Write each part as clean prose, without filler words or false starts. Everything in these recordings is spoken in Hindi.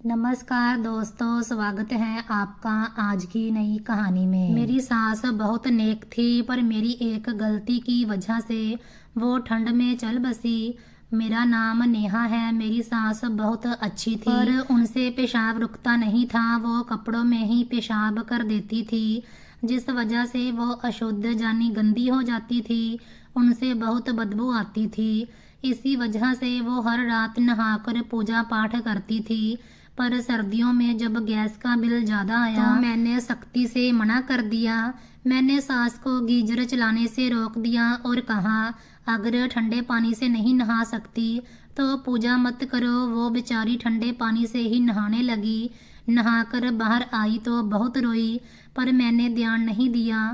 नमस्कार दोस्तों, स्वागत है आपका आज की नई कहानी में। मेरी सास बहुत नेक थी, पर मेरी एक गलती की वजह से वो ठंड में चल बसी। मेरा नाम नेहा है। मेरी सास बहुत अच्छी थी, पर उनसे पेशाब रुकता नहीं था। वो कपड़ों में ही पेशाब कर देती थी, जिस वजह से वो अशुद्ध यानी गंदी हो जाती थी। उनसे बहुत बदबू आती थी। इसी वजह से वो हर रात नहाकर पूजा पाठ करती थी। पर सर्दियों में जब गैस का बिल ज़्यादा आया तो मैंने सख्ती से मना कर दिया। मैंने सास को गीजर चलाने से रोक दिया और कहा, अगर ठंडे पानी से नहीं नहा सकती तो पूजा मत करो। वो बेचारी ठंडे पानी से ही नहाने लगी। नहाकर बाहर आई तो बहुत रोई, पर मैंने ध्यान नहीं दिया।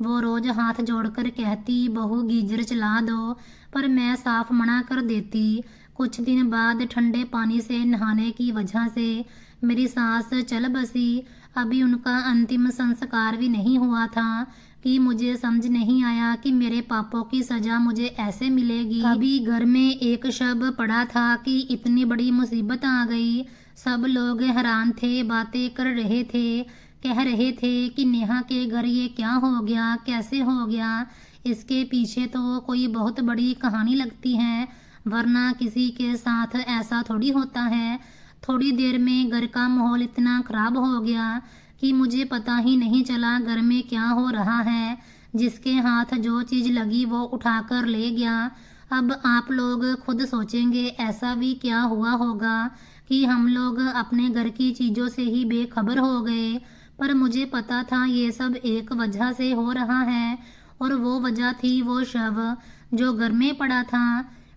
वो रोज हाथ जोड़कर कहती, बहू गीजर चला दो, पर मैं साफ मना कर देती। कुछ दिन बाद ठंडे पानी से नहाने की वजह से मेरी सास चल बसी। अभी उनका अंतिम संस्कार भी नहीं हुआ था कि मुझे समझ नहीं आया कि मेरे पापों की सजा मुझे ऐसे मिलेगी। अभी घर में एक शब पड़ा था कि इतनी बड़ी मुसीबत आ गई। सब लोग हैरान थे, बातें कर रहे थे, कह रहे थे कि नेहा के घर ये क्या हो गया, कैसे हो गया। इसके पीछे तो कोई बहुत बड़ी कहानी लगती है, वरना किसी के साथ ऐसा थोड़ी होता है। थोड़ी देर में घर का माहौल इतना खराब हो गया कि मुझे पता ही नहीं चला घर में क्या हो रहा है। जिसके हाथ जो चीज़ लगी वो उठाकर ले गया। अब आप लोग खुद सोचेंगे ऐसा भी क्या हुआ होगा कि हम लोग अपने घर की चीज़ों से ही बेखबर हो गए। पर मुझे पता था ये सब एक वजह से हो रहा है, और वो वजह थी वो शव जो घर में पड़ा था।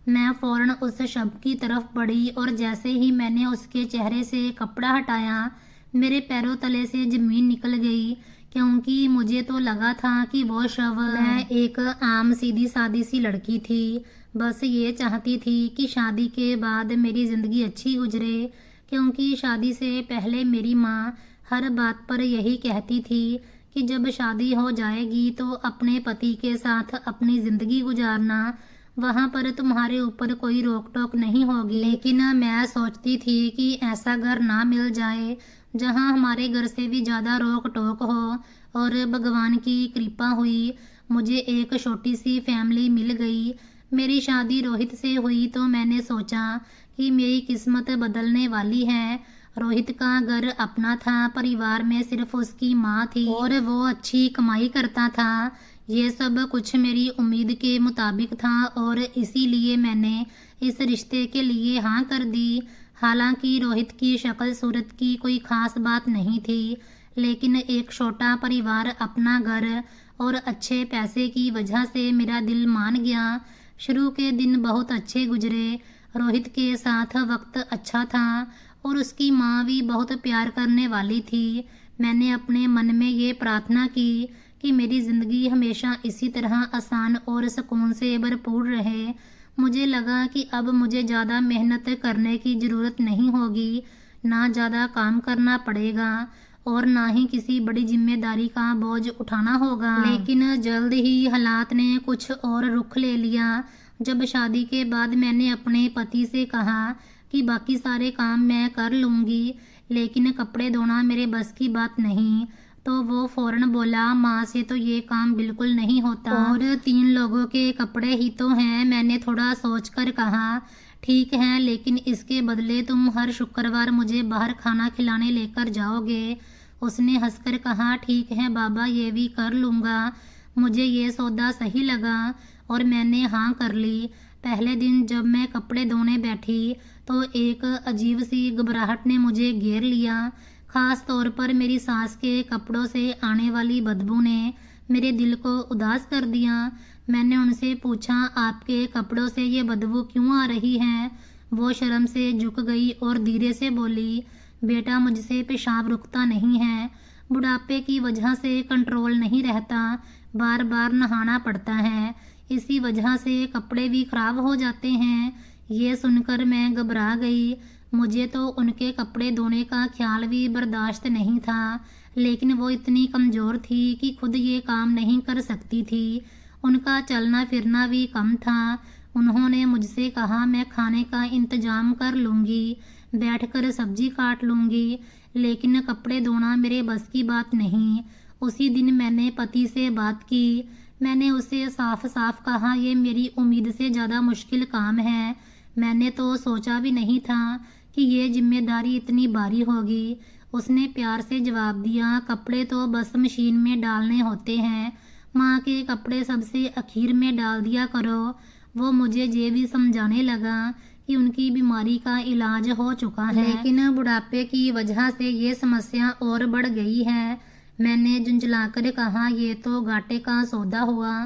मैं फौरन उस शव की तरफ बढ़ी, और जैसे ही मैंने उसके चेहरे से कपड़ा हटाया, मेरे पैरों तले से ज़मीन निकल गई, क्योंकि मुझे तो लगा था कि वो शव। मैं एक आम सीधी सादी सी लड़की थी, बस ये चाहती थी कि शादी के बाद मेरी ज़िंदगी अच्छी गुजरे। क्योंकि शादी से पहले मेरी माँ हर बात पर यही कहती थी कि जब शादी हो जाएगी तो अपने पति के साथ अपनी ज़िंदगी गुजारना, वहाँ पर तुम्हारे ऊपर कोई रोक टोक नहीं होगी। लेकिन मैं सोचती थी कि ऐसा घर ना मिल जाए जहाँ हमारे घर से भी ज़्यादा रोक टोक हो। और भगवान की कृपा हुई, मुझे एक छोटी सी फैमिली मिल गई। मेरी शादी रोहित से हुई तो मैंने सोचा कि मेरी किस्मत बदलने वाली है। रोहित का घर अपना था, परिवार में सिर्फ उसकी माँ थी और वो अच्छी कमाई करता था। ये सब कुछ मेरी उम्मीद के मुताबिक था, और इसीलिए मैंने इस रिश्ते के लिए हाँ कर दी। हालांकि रोहित की शक्ल सूरत की कोई खास बात नहीं थी, लेकिन एक छोटा परिवार, अपना घर और अच्छे पैसे की वजह से मेरा दिल मान गया। शुरू के दिन बहुत अच्छे गुजरे। रोहित के साथ वक्त अच्छा था और उसकी माँ भी बहुत प्यार करने वाली थी। मैंने अपने मन में ये प्रार्थना की कि मेरी ज़िंदगी हमेशा इसी तरह आसान और सुकून से भरपूर रहे। मुझे लगा कि अब मुझे ज़्यादा मेहनत करने की ज़रूरत नहीं होगी, ना ज़्यादा काम करना पड़ेगा और ना ही किसी बड़ी जिम्मेदारी का बोझ उठाना होगा। लेकिन जल्द ही हालात ने कुछ और रुख ले लिया। जब शादी के बाद मैंने अपने पति से कहा कि बाकी सारे काम मैं कर लूँगी, लेकिन कपड़े धोना मेरे बस की बात नहीं, तो वो फौरन बोला, माँ से तो ये काम बिल्कुल नहीं होता, और 3 लोगों के कपड़े ही तो हैं। मैंने थोड़ा सोचकर कहा, ठीक है, लेकिन इसके बदले तुम हर शुक्रवार मुझे बाहर खाना खिलाने लेकर जाओगे। उसने हंसकर कहा, ठीक है बाबा, ये भी कर लूँगा। मुझे ये सौदा सही लगा और मैंने हाँ कर ली। पहले दिन जब मैं कपड़े धोने बैठी तो एक अजीब सी घबराहट ने मुझे घेर लिया। ख़ास तौर पर मेरी सास के कपड़ों से आने वाली बदबू ने मेरे दिल को उदास कर दिया। मैंने उनसे पूछा, आपके कपड़ों से ये बदबू क्यों आ रही है? वो शर्म से झुक गई और धीरे से बोली, बेटा, मुझसे पेशाब रुकता नहीं है। बुढ़ापे की वजह से कंट्रोल नहीं रहता, बार बार नहाना पड़ता है, इसी वजह से कपड़े भी खराब हो जाते हैं। ये सुनकर मैं घबरा गई। मुझे तो उनके कपड़े धोने का ख्याल भी बर्दाश्त नहीं था, लेकिन वो इतनी कमज़ोर थी कि खुद ये काम नहीं कर सकती थी। उनका चलना फिरना भी कम था। उन्होंने मुझसे कहा, मैं खाने का इंतज़ाम कर लूँगी। बैठकर सब्जी काट लूँगी, लेकिन कपड़े धोना मेरे बस की बात नहीं। उसी दिन मैंने पति से बात की। मैंने उसे साफ साफ कहा, ये मेरी उम्मीद से ज़्यादा मुश्किल काम है। मैंने तो सोचा भी नहीं था कि ये जिम्मेदारी इतनी भारी होगी। उसने प्यार से जवाब दिया, कपड़े तो बस मशीन में डालने होते हैं, माँ के कपड़े सबसे आखिर में डाल दिया करो। वो मुझे ये भी समझाने लगा कि उनकी बीमारी का इलाज हो चुका है, लेकिन बुढ़ापे की वजह से ये समस्या और बढ़ गई है। मैंने झुंझलाकर कहा, ये तो घाटे का सौदा हुआ।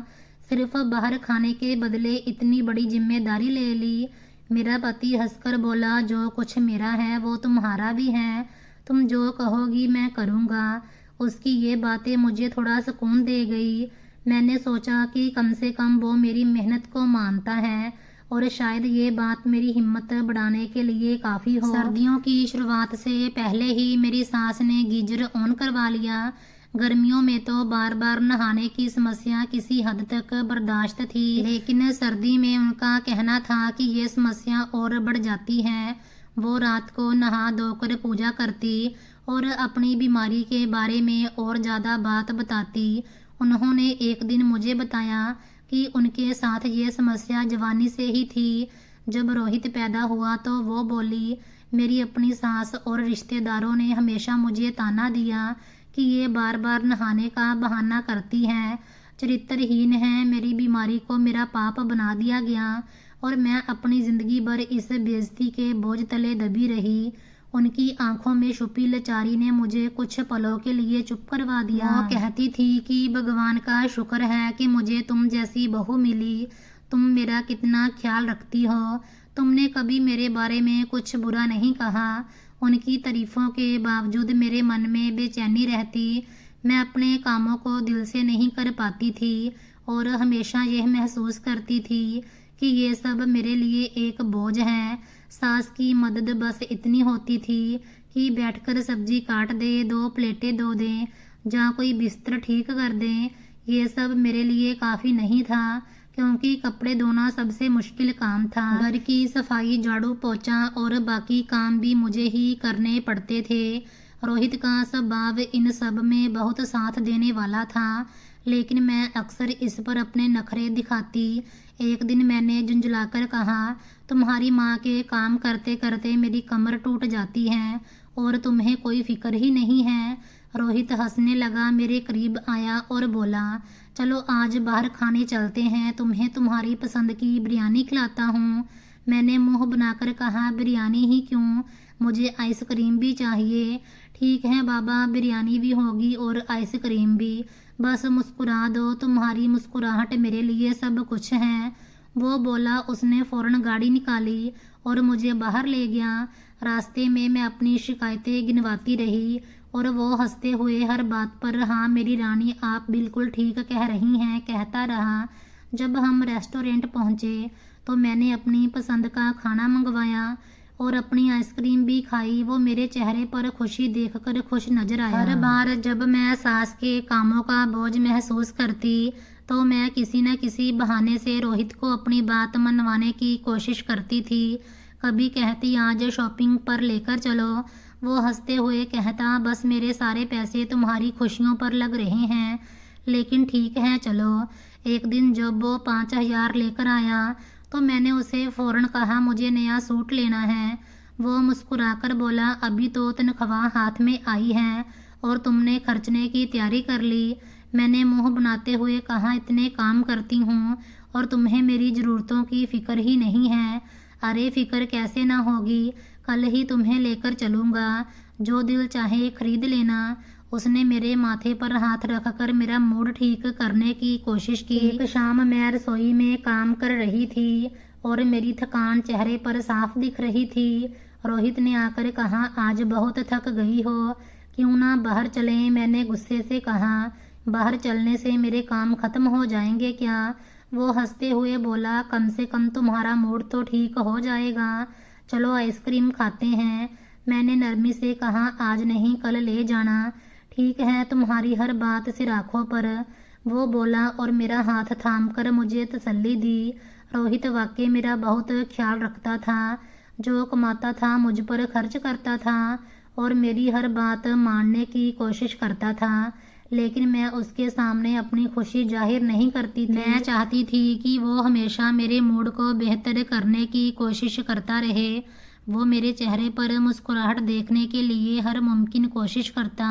सिर्फ बाहर खाने के बदले इतनी बड़ी जिम्मेदारी ले ली। मेरा पति हंसकर बोला, जो कुछ मेरा है वो तुम्हारा भी है, तुम जो कहोगी मैं करूँगा। उसकी ये बातें मुझे थोड़ा सुकून दे गई। मैंने सोचा कि कम से कम वो मेरी मेहनत को मानता है और शायद ये बात मेरी हिम्मत बढ़ाने के लिए काफ़ी हो। सर्दियों की शुरुआत से पहले ही मेरी सास ने गीजर ऑन करवा लिया। गर्मियों में तो बार बार नहाने की समस्या किसी हद तक बर्दाश्त थी, लेकिन सर्दी में उनका कहना था कि ये समस्या और बढ़ जाती है। वो रात को नहा धोकर पूजा करती और अपनी बीमारी के बारे में और ज़्यादा बात बताती। उन्होंने एक दिन मुझे बताया कि उनके साथ ये समस्या जवानी से ही थी। जब रोहित पैदा हुआ तो वो बोली, मेरी अपनी सास और रिश्तेदारों ने हमेशा मुझे ताना दिया कि ये बार बार नहाने का बहाना करती है, चरित्रहीन है। मेरी बीमारी को मेरा पाप बना दिया गया और मैं अपनी ज़िंदगी भर इस बेइज्जती के बोझ तले दबी रही। उनकी आंखों में छुपी लाचारी ने मुझे कुछ पलों के लिए चुप करवा दिया। वो कहती थी कि भगवान का शुक्र है कि मुझे तुम जैसी बहू मिली। तुम मेरा कितना ख्याल रखती हो, तुमने कभी मेरे बारे में कुछ बुरा नहीं कहा। उनकी तारीफों के बावजूद मेरे मन में बेचैनी रहती। मैं अपने कामों को दिल से नहीं कर पाती थी और हमेशा यह महसूस करती थी कि ये सब मेरे लिए एक बोझ है। सास की मदद बस इतनी होती थी कि बैठकर सब्जी काट दे, 2 प्लेटें धो दें, जहाँ कोई बिस्तर ठीक कर दें। ये सब मेरे लिए काफ़ी नहीं था, क्योंकि कपड़े धोना सबसे मुश्किल काम था। घर की सफाई, झाड़ू पोछा और बाकी काम भी मुझे ही करने पड़ते थे। रोहित का स्वभाव इन सब में बहुत साथ देने वाला था, लेकिन मैं अक्सर इस पर अपने नखरे दिखाती। एक दिन मैंने झुंझलाकर कहा, तुम्हारी माँ के काम करते करते मेरी कमर टूट जाती है और तुम्हें कोई फिक्र ही नहीं है। रोहित हंसने लगा, मेरे करीब आया और बोला, चलो आज बाहर खाने चलते हैं, तुम्हें तुम्हारी पसंद की बिरयानी खिलाता हूँ। मैंने मुंह बनाकर कहा, बिरयानी ही क्यों, मुझे आइसक्रीम भी चाहिए। ठीक है बाबा, बिरयानी भी होगी और आइसक्रीम भी, बस मुस्कुरा दो, तुम्हारी मुस्कुराहट मेरे लिए सब कुछ है। वो बोला। उसने फौरन गाड़ी निकाली और मुझे बाहर ले गया। रास्ते में मैं अपनी शिकायतें गिनवाती रही और वो हंसते हुए हर बात पर, हाँ मेरी रानी आप बिल्कुल ठीक कह रही हैं, कहता रहा। जब हम रेस्टोरेंट पहुँचे तो मैंने अपनी पसंद का खाना मंगवाया और अपनी आइसक्रीम भी खाई। वो मेरे चेहरे पर खुशी देखकर खुश नजर आया। हर बार जब मैं सास के कामों का बोझ महसूस करती तो मैं किसी न किसी बहाने से रोहित को अपनी बात मनवाने की कोशिश करती थी। कभी कहती, आज शॉपिंग पर लेकर चलो। वो हंसते हुए कहता, बस मेरे सारे पैसे तुम्हारी खुशियों पर लग रहे हैं, लेकिन ठीक है चलो। एक दिन जब वो 5,000 लेकर आया तो मैंने उसे फ़ौरन कहा, मुझे नया सूट लेना है। वो मुस्कुराकर बोला, अभी तो तनख्वाह हाथ में आई है और तुमने खर्चने की तैयारी कर ली। मैंने मुंह बनाते हुए कहा, इतने काम करती हूँ और तुम्हें मेरी ज़रूरतों की फ़िक्र ही नहीं है। अरे फ़िक्र कैसे ना होगी, कल ही तुम्हें लेकर चलूँगा, जो दिल चाहे खरीद लेना। उसने मेरे माथे पर हाथ रखकर मेरा मूड ठीक करने की कोशिश की। एक शाम मैं रसोई में काम कर रही थी और मेरी थकान चेहरे पर साफ दिख रही थी। रोहित ने आकर कहा, आज बहुत थक गई हो, क्यों ना बाहर चलें। मैंने गुस्से से कहा, बाहर चलने से मेरे काम खत्म हो जाएंगे क्या? वो हंसते हुए बोला, कम से कम तुम्हारा मूड तो ठीक हो जाएगा, चलो आइसक्रीम खाते हैं। मैंने नरमी से कहा, आज नहीं कल ले जाना। ठीक है, तुम्हारी हर बात सिर आँखों पर, वो बोला और मेरा हाथ थामकर मुझे तसल्ली दी। रोहित वाकई मेरा बहुत ख्याल रखता था। जो कमाता था मुझ पर खर्च करता था और मेरी हर बात मानने की कोशिश करता था, लेकिन मैं उसके सामने अपनी खुशी जाहिर नहीं करती थी। मैं चाहती थी कि वो हमेशा मेरे मूड को बेहतर करने की कोशिश करता रहे। वो मेरे चेहरे पर मुस्कुराहट देखने के लिए हर मुमकिन कोशिश करता।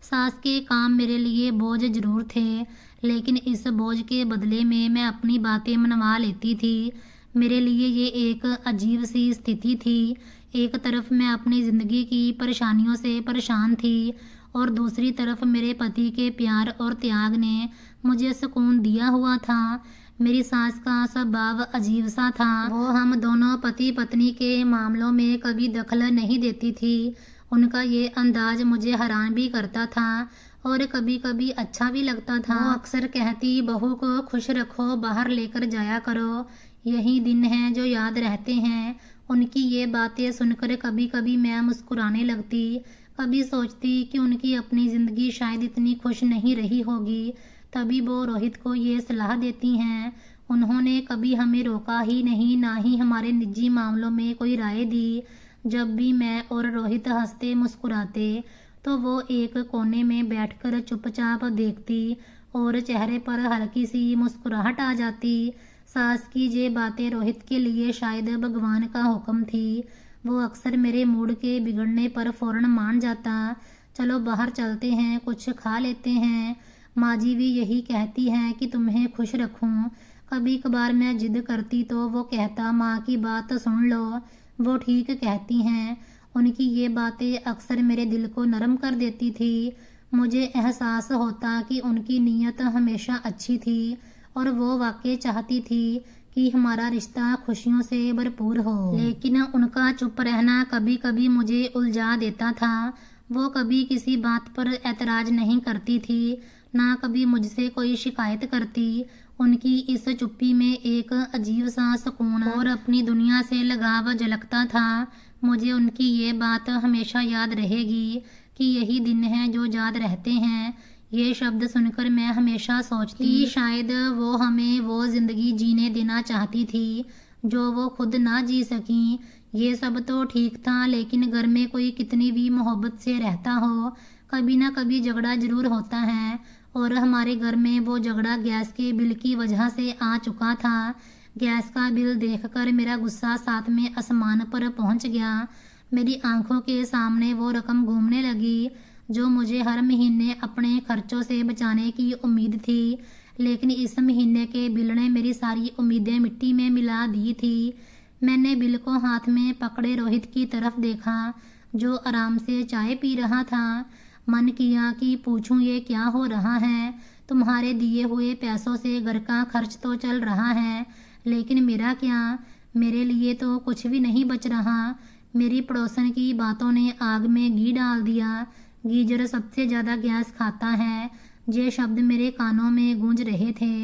सास के काम मेरे लिए बोझ जरूर थे, लेकिन इस बोझ के बदले में मैं अपनी बातें मनवा लेती थी। मेरे लिए ये एक अजीब सी स्थिति थी। एक तरफ मैं अपनी ज़िंदगी की परेशानियों से परेशान थी और दूसरी तरफ मेरे पति के प्यार और त्याग ने मुझे सुकून दिया हुआ था। मेरी सास का स्वभाव अजीब सा था। वो हम दोनों पति पत्नी के मामलों में कभी दखल नहीं देती थी। उनका ये अंदाज मुझे हैरान भी करता था और कभी कभी अच्छा भी लगता था। वो अक्सर कहती, बहू को खुश रखो, बाहर लेकर जाया करो, यही दिन हैं जो याद रहते हैं। उनकी ये बातें सुनकर कभी कभी मैं मुस्कुराने लगती। कभी सोचती कि उनकी अपनी ज़िंदगी शायद इतनी खुश नहीं रही होगी। तभी वो रोहित को ये सलाह देती हैं। उन्होंने कभी हमें रोका ही नहीं, ना ही हमारे निजी मामलों में कोई राय दी। जब भी मैं और रोहित हंसते मुस्कुराते तो वो एक कोने में बैठकर चुपचाप देखती और चेहरे पर हल्की सी मुस्कुराहट आ जाती। सास की ये बातें रोहित के लिए शायद भगवान का हुक्म थी। वो अक्सर मेरे मूड के बिगड़ने पर फौरन मान जाता, चलो बाहर चलते हैं, कुछ खा लेते हैं। माँ जी भी यही कहती हैं कि तुम्हें खुश रखूं। कभी कभार मैं जिद करती तो वो कहता, माँ की बात सुन लो, वो ठीक कहती हैं। उनकी ये बातें अक्सर मेरे दिल को नरम कर देती थी। मुझे एहसास होता कि उनकी नीयत हमेशा अच्छी थी और वो वाकई चाहती थी कि हमारा रिश्ता खुशियों से भरपूर हो। लेकिन उनका चुप रहना कभी कभी मुझे उलझा देता था। वो कभी किसी बात पर एतराज नहीं करती थी, ना कभी मुझसे कोई शिकायत करती। उनकी इस चुप्पी में एक अजीब सा सुकून और अपनी दुनिया से लगाव झलकता था। मुझे उनकी ये बात हमेशा याद रहेगी कि यही दिन हैं जो याद रहते हैं। ये शब्द सुनकर मैं हमेशा सोचती शायद वो हमें वो ज़िंदगी जीने देना चाहती थी जो वो खुद ना जी सकी। ये सब तो ठीक था, लेकिन घर में कोई कितनी भी मोहब्बत से रहता हो, कभी ना कभी झगड़ा जरूर होता है। और हमारे घर में वो झगड़ा गैस के बिल की वजह से आ चुका था। गैस का बिल देखकर मेरा गुस्सा साथ में आसमान पर पहुंच गया। मेरी आंखों के सामने वो रकम घूमने लगी जो मुझे हर महीने अपने खर्चों से बचाने की उम्मीद थी, लेकिन इस महीने के बिल ने मेरी सारी उम्मीदें मिट्टी में मिला दी थी। मैंने बिल को हाथ में पकड़े रोहित की तरफ देखा जो आराम से चाय पी रहा था। मन किया कि पूछूं ये क्या हो रहा है। तुम्हारे दिए हुए पैसों से घर का खर्च तो चल रहा है, लेकिन मेरा क्या? मेरे लिए तो कुछ भी नहीं बच रहा। मेरी पड़ोसन की बातों ने आग में घी डाल दिया। गीजर सबसे ज़्यादा गैस खाता है। ये शब्द मेरे कानों में गूंज रहे थे।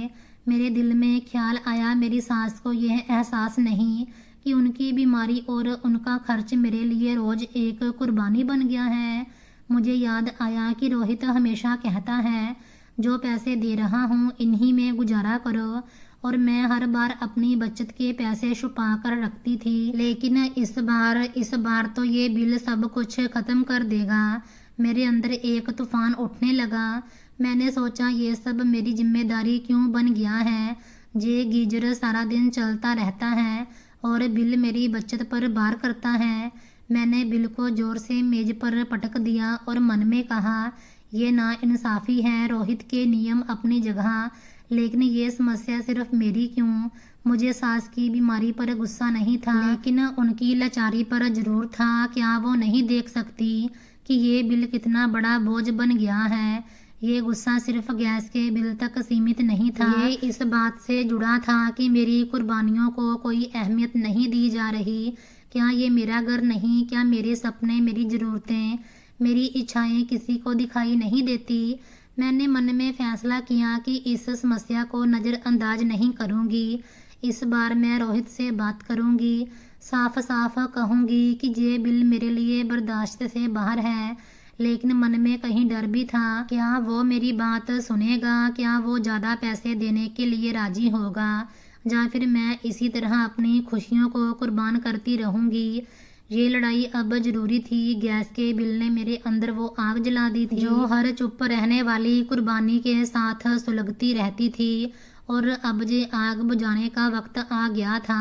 मेरे दिल में ख्याल आया, मेरी सास को यह एहसास नहीं कि उनकी बीमारी और उनका खर्च मेरे लिए रोज़ एक कुर्बानी बन गया है। मुझे याद आया कि रोहित हमेशा कहता है, जो पैसे दे रहा हूँ इन्हीं में गुजारा करो, और मैं हर बार अपनी बचत के पैसे छुपा कर रखती थी। लेकिन इस बार तो ये बिल सब कुछ ख़त्म कर देगा। मेरे अंदर एक तूफान उठने लगा। मैंने सोचा ये सब मेरी जिम्मेदारी क्यों बन गया है। ये गीजर सारा दिन चलता रहता है और बिल मेरी बचत पर भार करता है। मैंने बिल को जोर से मेज पर पटक दिया और मन में कहा, ये नाइंसाफ़ी है। रोहित के नियम अपनी जगह, लेकिन ये समस्या सिर्फ मेरी क्यों? मुझे सास की बीमारी पर गुस्सा नहीं था, लेकिन उनकी लाचारी पर जरूर था। क्या वो नहीं देख सकती कि ये बिल कितना बड़ा बोझ बन गया है? ये गुस्सा सिर्फ गैस के बिल तक सीमित नहीं था, ये इस बात से जुड़ा था कि मेरी कुर्बानियों को कोई अहमियत नहीं दी जा रही। क्या ये मेरा घर नहीं? क्या मेरे सपने, मेरी ज़रूरतें, मेरी इच्छाएं किसी को दिखाई नहीं देती? मैंने मन में फैसला किया कि इस समस्या को नज़रअंदाज नहीं करूँगी। इस बार मैं रोहित से बात करूँगी, साफ साफ कहूँगी कि ये बिल मेरे लिए बर्दाश्त से बाहर है। लेकिन मन में कहीं डर भी था, क्या वो मेरी बात सुनेगा? क्या वो ज़्यादा पैसे देने के लिए राज़ी होगा? या फिर मैं इसी तरह अपनी खुशियों को कुर्बान करती रहूंगी। ये लड़ाई अब जरूरी थी। गैस के बिल ने मेरे अंदर वो आग जला दी थी जो हर चुप रहने वाली कुर्बानी के साथ सुलगती रहती थी। और अब ये आग बुझाने का वक्त आ गया था।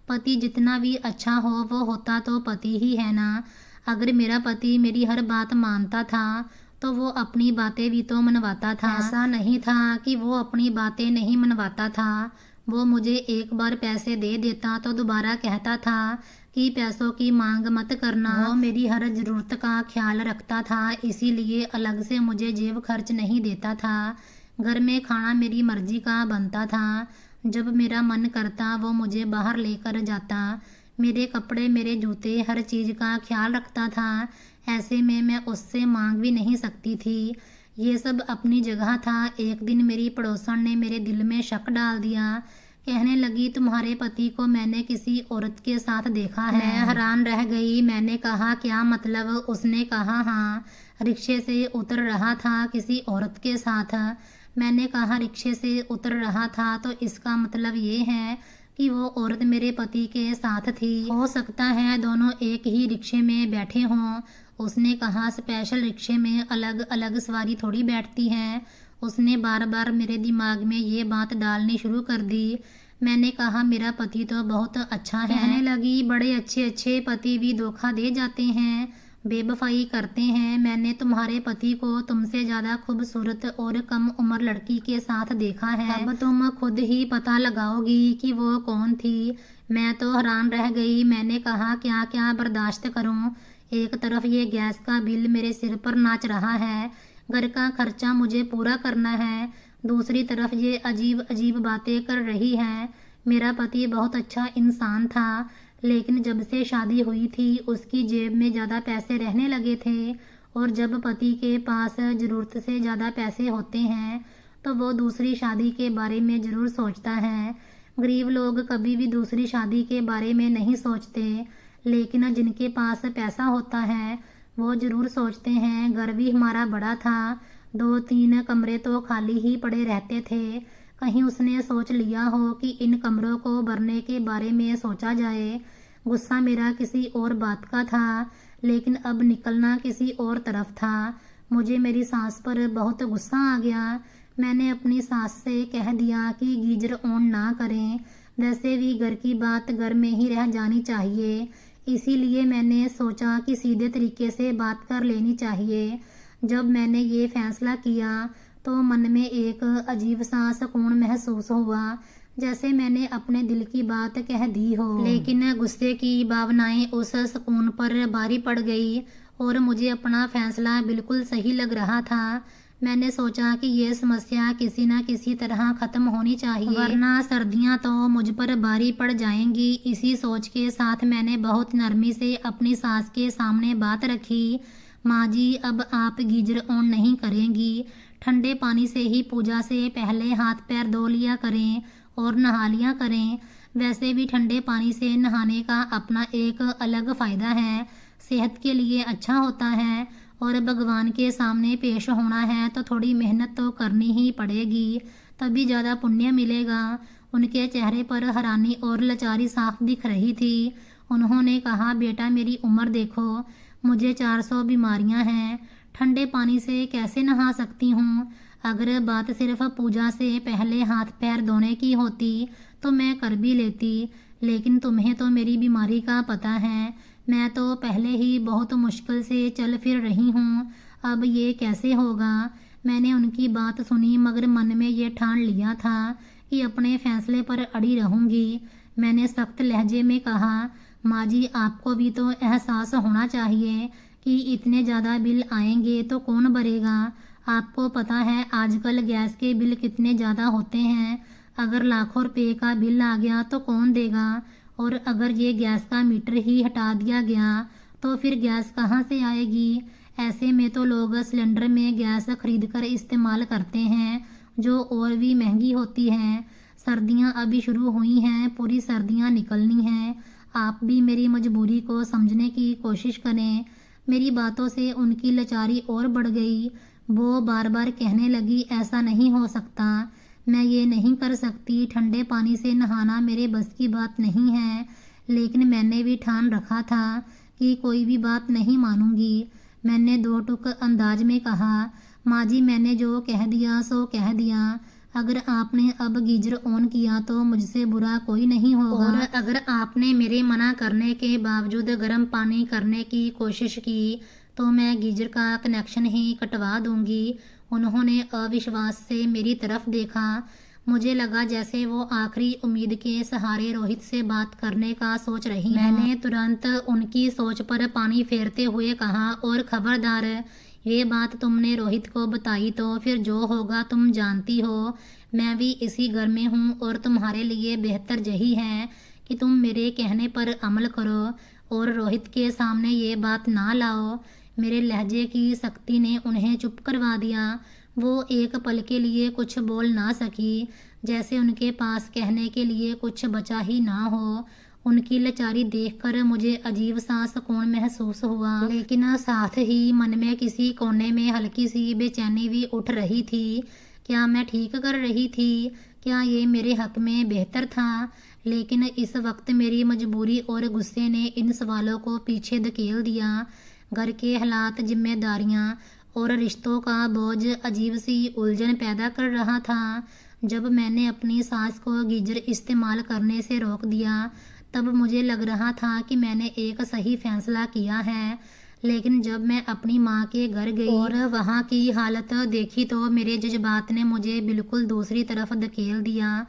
पति जितना भी अच्छा हो वो होता तो पति ही है ना। अगर मेरा पति मेरी हर बात मानता था तो वो अपनी बातें भी तो मनवाता था। ऐसा नहीं था कि वो अपनी बातें नहीं मनवाता था। वो मुझे एक बार पैसे दे देता तो दोबारा कहता था कि पैसों की मांग मत करना। वो मेरी हर ज़रूरत का ख्याल रखता था, इसीलिए अलग से मुझे जेब खर्च नहीं देता था। घर में खाना मेरी मर्जी का बनता था। जब मेरा मन करता वो मुझे बाहर लेकर जाता। मेरे कपड़े, मेरे जूते, हर चीज़ का ख्याल रखता था। ऐसे में मैं उससे मांग भी नहीं सकती थी। ये सब अपनी जगह था। एक दिन मेरी पड़ोसन ने मेरे दिल में शक डाल दिया। कहने लगी, तुम्हारे पति को मैंने किसी औरत के साथ देखा है। मैं हैरान रह गई। मैंने कहा, क्या मतलब? उसने कहा, हाँ, रिक्शे से उतर रहा था किसी औरत के साथ। मैंने कहा, रिक्शे से उतर रहा था तो इसका मतलब ये है कि वो औरत मेरे पति के साथ थी। हो सकता है दोनों एक ही रिक्शे में बैठे हों। उसने कहा, स्पेशल रिक्शे में अलग अलग सवारी थोड़ी बैठती है। उसने बार बार मेरे दिमाग में ये बात डालनी शुरू कर दी। मैंने कहा, मेरा पति तो बहुत अच्छा है। कहने लगी, बड़े अच्छे अच्छे पति भी धोखा दे जाते हैं, बेवफाई करते हैं। मैंने तुम्हारे पति को तुमसे ज़्यादा खूबसूरत और कम उम्र लड़की के साथ देखा है। अब तुम खुद ही पता लगाओगी कि वो कौन थी। मैं तो हैरान रह गई। मैंने कहा, क्या क्या बर्दाश्त करूं? एक तरफ ये गैस का बिल मेरे सिर पर नाच रहा है, घर का खर्चा मुझे पूरा करना है, दूसरी तरफ ये अजीब अजीब बातें कर रही है। मेरा पति बहुत अच्छा इंसान था, लेकिन जब से शादी हुई थी उसकी जेब में ज़्यादा पैसे रहने लगे थे। और जब पति के पास ज़रूरत से ज़्यादा पैसे होते हैं तो वो दूसरी शादी के बारे में ज़रूर सोचता है। गरीब लोग कभी भी दूसरी शादी के बारे में नहीं सोचते, लेकिन जिनके पास पैसा होता है वो ज़रूर सोचते हैं। घर भी हमारा बड़ा था, 2-3 कमरे तो खाली ही पड़े रहते थे। कहीं उसने सोच लिया हो कि इन कमरों को भरने के बारे में सोचा जाए। गुस्सा मेरा किसी और बात का था, लेकिन अब निकलना किसी और तरफ था। मुझे मेरी सास पर बहुत गुस्सा आ गया। मैंने अपनी सास से कह दिया कि गीजर ऑन ना करें। वैसे भी घर की बात घर में ही रह जानी चाहिए, इसीलिए मैंने सोचा कि सीधे तरीके से बात कर लेनी चाहिए। जब मैंने ये फैसला किया तो मन में एक अजीब सा सुकून महसूस हुआ, जैसे मैंने अपने दिल की बात कह दी हो। लेकिन गुस्से की भावनाएं उस सुकून पर भारी पड़ गई और मुझे अपना फैसला बिल्कुल सही लग रहा था। मैंने सोचा कि ये समस्या किसी न किसी तरह ख़त्म होनी चाहिए, वरना सर्दियां तो मुझ पर भारी पड़ जाएंगी। इसी सोच के साथ मैंने बहुत नरमी से अपनी सास के सामने बात रखी। माँ जी, अब आप गीजर ऑन नहीं करेंगी। ठंडे पानी से ही पूजा से पहले हाथ पैर धो लिया करें और नहा लिया करें। वैसे भी ठंडे पानी से नहाने का अपना एक अलग फ़ायदा है, सेहत के लिए अच्छा होता है। और भगवान के सामने पेश होना है तो थोड़ी मेहनत तो करनी ही पड़ेगी, तभी ज़्यादा पुण्य मिलेगा। उनके चेहरे पर हैरानी और लाचारी साफ दिख रही थी। उन्होंने कहा, बेटा मेरी उम्र देखो, मुझे 400 बीमारियां हैं, ठंडे पानी से कैसे नहा सकती हूँ। अगर बात सिर्फ पूजा से पहले हाथ पैर धोने की होती तो मैं कर भी लेती, लेकिन तुम्हें तो मेरी बीमारी का पता है। मैं तो पहले ही बहुत मुश्किल से चल फिर रही हूँ, अब ये कैसे होगा। मैंने उनकी बात सुनी, मगर मन में ये ठान लिया था कि अपने फैसले पर अड़ी रहूँगी। मैंने सख्त लहजे में कहा, माँ जी, आपको भी तो एहसास होना चाहिए कि इतने ज़्यादा बिल आएंगे तो कौन भरेगा। आपको पता है आजकल गैस के बिल कितने ज़्यादा होते हैं। अगर लाखों रुपए का बिल आ गया तो कौन देगा। और अगर ये गैस का मीटर ही हटा दिया गया तो फिर गैस कहाँ से आएगी। ऐसे में तो लोग सिलेंडर में गैस खरीदकर इस्तेमाल करते हैं, जो और भी महंगी होती है। सर्दियाँ अभी शुरू हुई हैं, पूरी सर्दियाँ निकलनी हैं। आप भी मेरी मजबूरी को समझने की कोशिश करें। मेरी बातों से उनकी लाचारी और बढ़ गई। वो बार बार कहने लगी, ऐसा नहीं हो सकता। मैं ये नहीं कर सकती। ठंडे पानी से नहाना मेरे बस की बात नहीं है। लेकिन मैंने भी ठान रखा था कि कोई भी बात नहीं मानूंगी। मैंने दो टुक अंदाज में कहा, माँ जी मैंने जो कह दिया सो कह दिया। अगर आपने अब गीजर ऑन किया तो मुझसे बुरा कोई नहीं होगा, और अगर आपने मेरे मना करने के बावजूद गर्म पानी करने की कोशिश की तो मैं गीजर का कनेक्शन ही कटवा दूंगी। उन्होंने अविश्वास से मेरी तरफ देखा। मुझे लगा जैसे वो आखिरी उम्मीद के सहारे रोहित से बात करने का सोच रही हैं। मैंने तुरंत उनकी सोच पर पानी फेरते हुए कहा, और खबरदार ये बात तुमने रोहित को बताई तो फिर जो होगा तुम जानती हो। मैं भी इसी घर में हूँ और तुम्हारे लिए बेहतर यही है कि तुम मेरे कहने पर अमल करो और रोहित के सामने ये बात ना लाओ। मेरे लहजे की सख्ती ने उन्हें चुप करवा दिया। वो एक पल के लिए कुछ बोल ना सकी, जैसे उनके पास कहने के लिए कुछ बचा ही ना हो। उनकी लाचारी देखकर मुझे अजीब सा सुकून महसूस हुआ, लेकिन साथ ही मन में किसी कोने में हल्की सी बेचैनी भी उठ रही थी। क्या मैं ठीक कर रही थी? क्या ये मेरे हक में बेहतर था? लेकिन इस वक्त मेरी मजबूरी और गुस्से ने इन सवालों को पीछे धकेल दिया। घर के हालात, जिम्मेदारियां और रिश्तों का बोझ अजीब सी उलझन पैदा कर रहा था। जब मैंने अपनी सास को गीजर इस्तेमाल करने से रोक दिया तब मुझे लग रहा था कि मैंने एक सही फैसला किया है। लेकिन जब मैं अपनी माँ के घर गई और वहाँ की हालत देखी तो मेरे जज्बात ने मुझे बिल्कुल दूसरी तरफ धकेल दिया।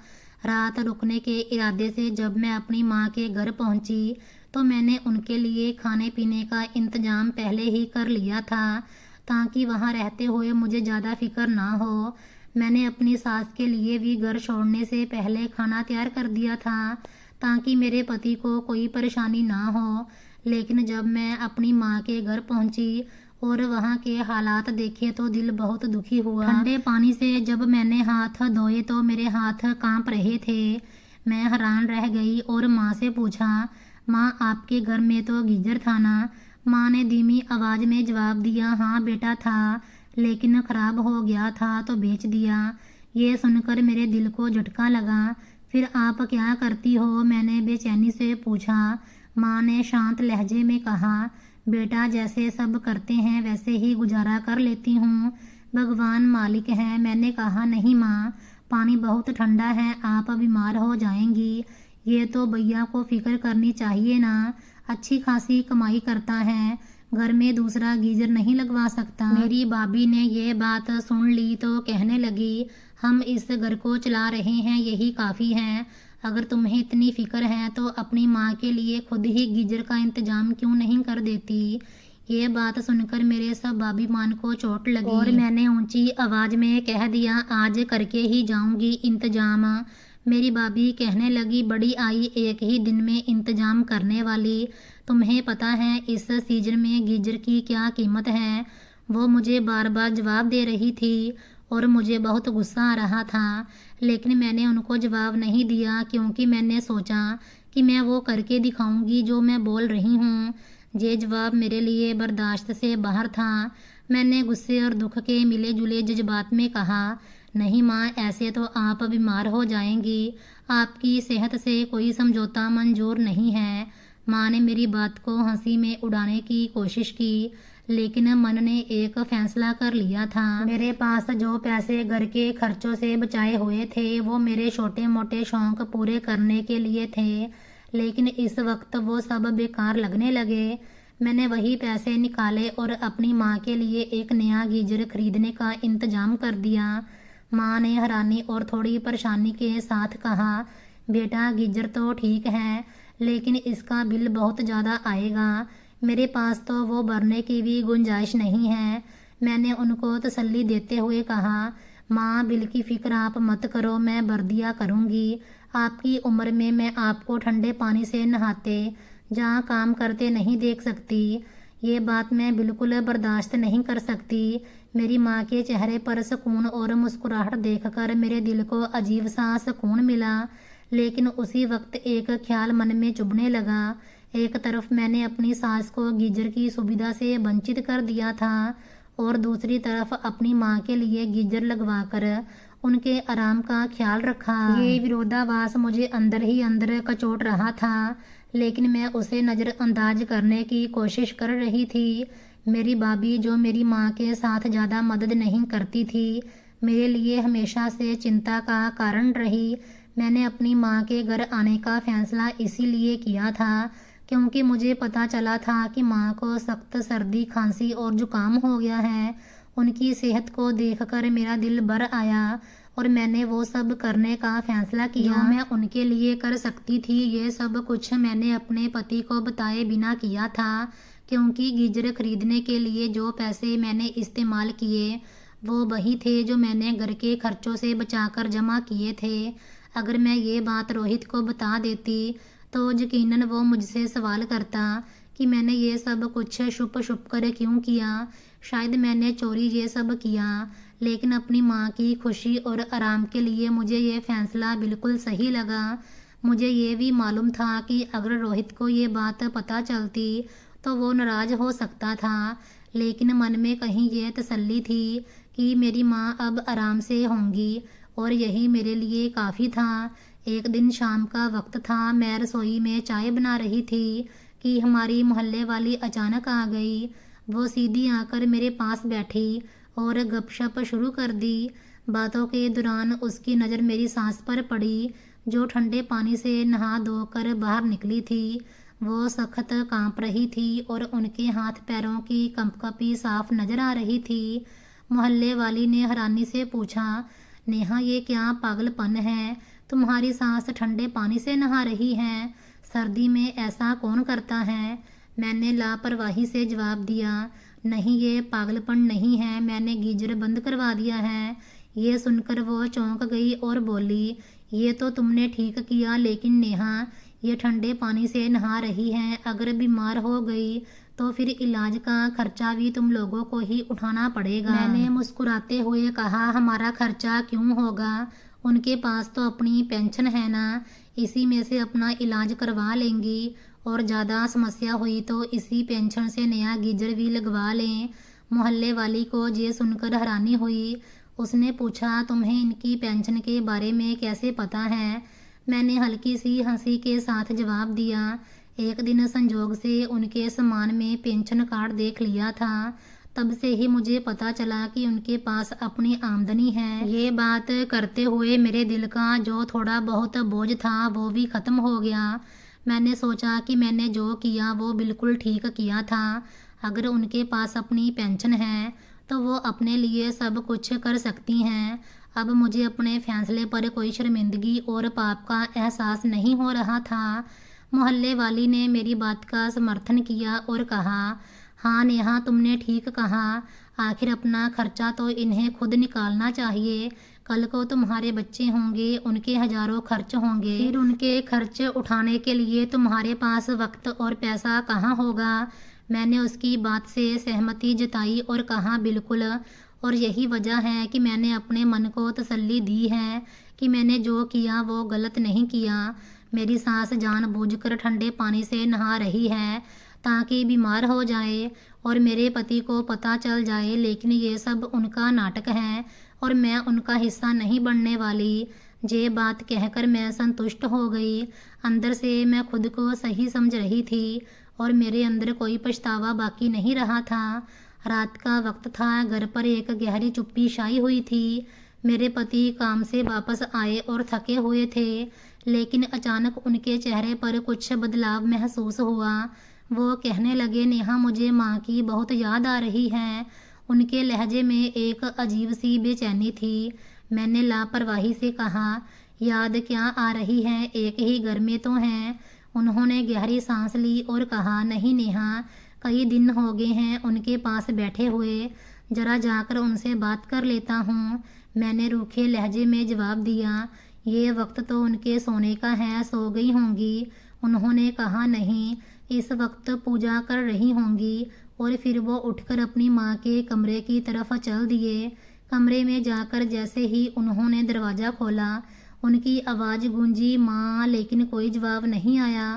रात रुकने के इरादे से जब मैं अपनी माँ के घर पहुँची तो मैंने उनके लिए खाने पीने का इंतजाम पहले ही कर लिया था ताकि वहाँ रहते हुए मुझे ज़्यादा फिक्र ना हो। मैंने अपनी सास के लिए भी घर छोड़ने से पहले खाना तैयार कर दिया था ताकि मेरे पति को कोई परेशानी ना हो। लेकिन जब मैं अपनी माँ के घर पहुँची और वहाँ के हालात देखे तो दिल बहुत दुखी हुआ। ठंडे पानी से जब मैंने हाथ धोए तो मेरे हाथ कांप रहे थे। मैं हैरान रह गई और माँ से पूछा, माँ आपके घर में तो गीजर था ना? माँ ने धीमी आवाज़ में जवाब दिया, हाँ बेटा था, लेकिन ख़राब हो गया था तो बेच दिया। ये सुनकर मेरे दिल को झटका लगा। फिर आप क्या करती हो? मैंने बेचैनी से पूछा। माँ ने शांत लहजे में कहा, बेटा जैसे सब करते हैं वैसे ही गुजारा कर लेती हूँ, भगवान मालिक है। मैंने कहा, नहीं माँ, पानी बहुत ठंडा है, आप बीमार हो जाएंगी। ये तो भैया को फिक्र करनी चाहिए ना, अच्छी खासी कमाई करता है, घर में दूसरा गीजर नहीं लगवा सकता। मेरी भाभी ने ये बात सुन ली तो कहने लगी, हम इस घर को चला रहे हैं, यही काफ़ी है। अगर तुम्हें इतनी फिक्र है तो अपनी माँ के लिए खुद ही गीजर का इंतजाम क्यों नहीं कर देती। ये बात सुनकर मेरे स्वाभिमान को चोट लगी और मैंने ऊंची आवाज़ में कह दिया, आज करके ही जाऊंगी इंतजाम। मेरी भाभी कहने लगी, बड़ी आई एक ही दिन में इंतजाम करने वाली। तुम्हें पता है इस सीजन में गीजर की क्या कीमत है? वो मुझे बार बार जवाब दे रही थी और मुझे बहुत गुस्सा आ रहा था। लेकिन मैंने उनको जवाब नहीं दिया क्योंकि मैंने सोचा कि मैं वो करके दिखाऊंगी जो मैं बोल रही हूँ। ये जवाब मेरे लिए बर्दाश्त से बाहर था। मैंने गुस्से और दुख के मिले जुले जज्बात में कहा, नहीं माँ, ऐसे तो आप बीमार हो जाएंगी, आपकी सेहत से कोई समझौता मंजूर नहीं है। माँ ने मेरी बात को हंसी में उड़ाने की कोशिश की, लेकिन मन ने एक फैसला कर लिया था। मेरे पास जो पैसे घर के खर्चों से बचाए हुए थे वो मेरे छोटे मोटे शौक पूरे करने के लिए थे, लेकिन इस वक्त वो सब बेकार लगने लगे। मैंने वही पैसे निकाले और अपनी माँ के लिए एक नया गीजर खरीदने का इंतजाम कर दिया। माँ ने हैरानी और थोड़ी परेशानी के साथ कहा, बेटा गीजर तो ठीक है, लेकिन इसका बिल बहुत ज़्यादा आएगा। मेरे पास तो वो भरने की भी गुंजाइश नहीं है। मैंने उनको तसल्ली देते हुए कहा, माँ बिल की फ़िक्र आप मत करो, मैं भर दिया करूँगी। आपकी उम्र में मैं आपको ठंडे पानी से नहाते जहाँ काम करते नहीं देख सकती। ये बात मैं बिल्कुल बर्दाश्त नहीं कर सकती। मेरी माँ के चेहरे पर सुकून और मुस्कुराहट देखकर मेरे दिल को अजीब सा सुकून मिला, लेकिन उसी वक्त एक ख्याल मन में चुभने लगा। एक तरफ मैंने अपनी सास को गीजर की सुविधा से वंचित कर दिया था और दूसरी तरफ अपनी माँ के लिए गीजर लगवाकर उनके आराम का ख्याल रखा। ये विरोधाभास मुझे अंदर ही अंदर कचोट रहा था, लेकिन मैं उसे नज़रअंदाज करने की कोशिश कर रही थी। मेरी भाभी, जो मेरी माँ के साथ ज़्यादा मदद नहीं करती थी, मेरे लिए हमेशा से चिंता का कारण रही। मैंने अपनी माँ के घर आने का फैसला इसीलिए किया था क्योंकि मुझे पता चला था कि माँ को सख्त सर्दी, खांसी और जुकाम हो गया है। उनकी सेहत को देखकर मेरा दिल भर आया और मैंने वो सब करने का फैसला किया जो मैं उनके लिए कर सकती थी। ये सब कुछ मैंने अपने पति को बताए बिना किया था, क्योंकि गीजर खरीदने के लिए जो पैसे मैंने इस्तेमाल किए वो वही थे जो मैंने घर के खर्चों से बचाकर जमा किए थे। अगर मैं ये बात रोहित को बता देती तो यकीनन वो मुझसे सवाल करता कि मैंने ये सब कुछ छुप छुप कर क्यों किया। शायद मैंने चोरी ये सब किया, लेकिन अपनी माँ की खुशी और आराम के लिए मुझे ये फैसला बिल्कुल सही लगा। मुझे ये भी मालूम था कि अगर रोहित को ये बात पता चलती तो वो नाराज़ हो सकता था, लेकिन मन में कहीं ये तसल्ली थी कि मेरी माँ अब आराम से होंगी और यही मेरे लिए काफ़ी था। एक दिन शाम का वक्त था, मैं रसोई में चाय बना रही थी कि हमारी मोहल्ले वाली अचानक आ गई। वो सीधी आकर मेरे पास बैठी और गपशप शुरू कर दी। बातों के दौरान उसकी नज़र मेरी सांस पर पड़ी, जो ठंडे पानी से नहा धोकर बाहर निकली थी। वो सख्त कांप रही थी और उनके हाथ पैरों की कंपकपी साफ नजर आ रही थी। मोहल्ले वाली ने हैरानी से पूछा, नेहा, ये क्या पागलपन है? तुम्हारी सास ठंडे पानी से नहा रही है? सर्दी में ऐसा कौन करता है? मैंने लापरवाही से जवाब दिया, नहीं, ये पागलपन नहीं है, मैंने गीजर बंद करवा दिया है। ये सुनकर वो चौंक गई और बोली, ये तो तुमने ठीक किया, लेकिन नेहा, ये ठंडे पानी से नहा रही है, अगर बीमार हो गई तो फिर इलाज का खर्चा भी तुम लोगों को ही उठाना पड़ेगा। मैंने मुस्कुराते हुए कहा, हमारा खर्चा क्यों होगा? उनके पास तो अपनी पेंशन है ना, इसी में से अपना इलाज करवा लेंगी और ज़्यादा समस्या हुई तो इसी पेंशन से नया गीजर भी लगवा लें। मोहल्ले वाली को ये सुनकर हैरानी हुई। उसने पूछा, तुम्हें इनकी पेंशन के बारे में कैसे पता है? मैंने हल्की सी हंसी के साथ जवाब दिया, एक दिन संजोग से उनके सामान में पेंशन कार्ड देख लिया था, तब से ही मुझे पता चला कि उनके पास अपनी आमदनी है। ये बात करते हुए मेरे दिल का जो थोड़ा बहुत बोझ था वो भी ख़त्म हो गया। मैंने सोचा कि मैंने जो किया वो बिल्कुल ठीक किया था। अगर उनके पास अपनी पेंशन है तो वो अपने लिए सब कुछ कर सकती हैं। अब मुझे अपने फैसले पर कोई शर्मिंदगी और पाप का एहसास नहीं हो रहा था। मोहल्ले वाली ने मेरी बात का समर्थन किया और कहा, हाँ नेहा, तुमने ठीक कहा, आखिर अपना खर्चा तो इन्हें खुद निकालना चाहिए। कल को तुम्हारे बच्चे होंगे, उनके हजारों खर्च होंगे, फिर उनके खर्च उठाने के लिए तुम्हारे पास वक्त और पैसा कहाँ होगा? मैंने उसकी बात से सहमति जताई और कहा, बिल्कुल, और यही वजह है कि मैंने अपने मन को तसल्ली दी है कि मैंने जो किया वो गलत नहीं किया। मेरी सास जानबूझकर ठंडे पानी से नहा रही है ताकि बीमार हो जाए और मेरे पति को पता चल जाए, लेकिन ये सब उनका नाटक है और मैं उनका हिस्सा नहीं बनने वाली। ये बात कहकर मैं संतुष्ट हो गई। अंदर से मैं खुद को सही समझ रही थी और मेरे अंदर कोई पछतावा बाकी नहीं रहा था। रात का वक्त था, घर पर एक गहरी चुप्पी छाई हुई थी। मेरे पति काम से वापस आए और थके हुए थे, लेकिन अचानक उनके चेहरे पर कुछ बदलाव महसूस हुआ। वो कहने लगे, नेहा, मुझे माँ की बहुत याद आ रही है। उनके लहजे में एक अजीब सी बेचैनी थी। मैंने लापरवाही से कहा, याद क्या आ रही है, एक ही घर में तो हैं। उन्होंने गहरी सांस ली और कहा, नहीं नेहा, कई दिन हो गए हैं उनके पास बैठे हुए, जरा जाकर उनसे बात कर लेता हूँ। मैंने रूखे लहजे में जवाब दिया, ये वक्त तो उनके सोने का है, सो गई होंगी। उन्होंने कहा, नहीं, इस वक्त पूजा कर रही होंगी। और फिर वो उठकर अपनी माँ के कमरे की तरफ चल दिए। कमरे में जाकर जैसे ही उन्होंने दरवाज़ा खोला, उनकी आवाज़ गूंजी, माँ, लेकिन कोई जवाब नहीं आया।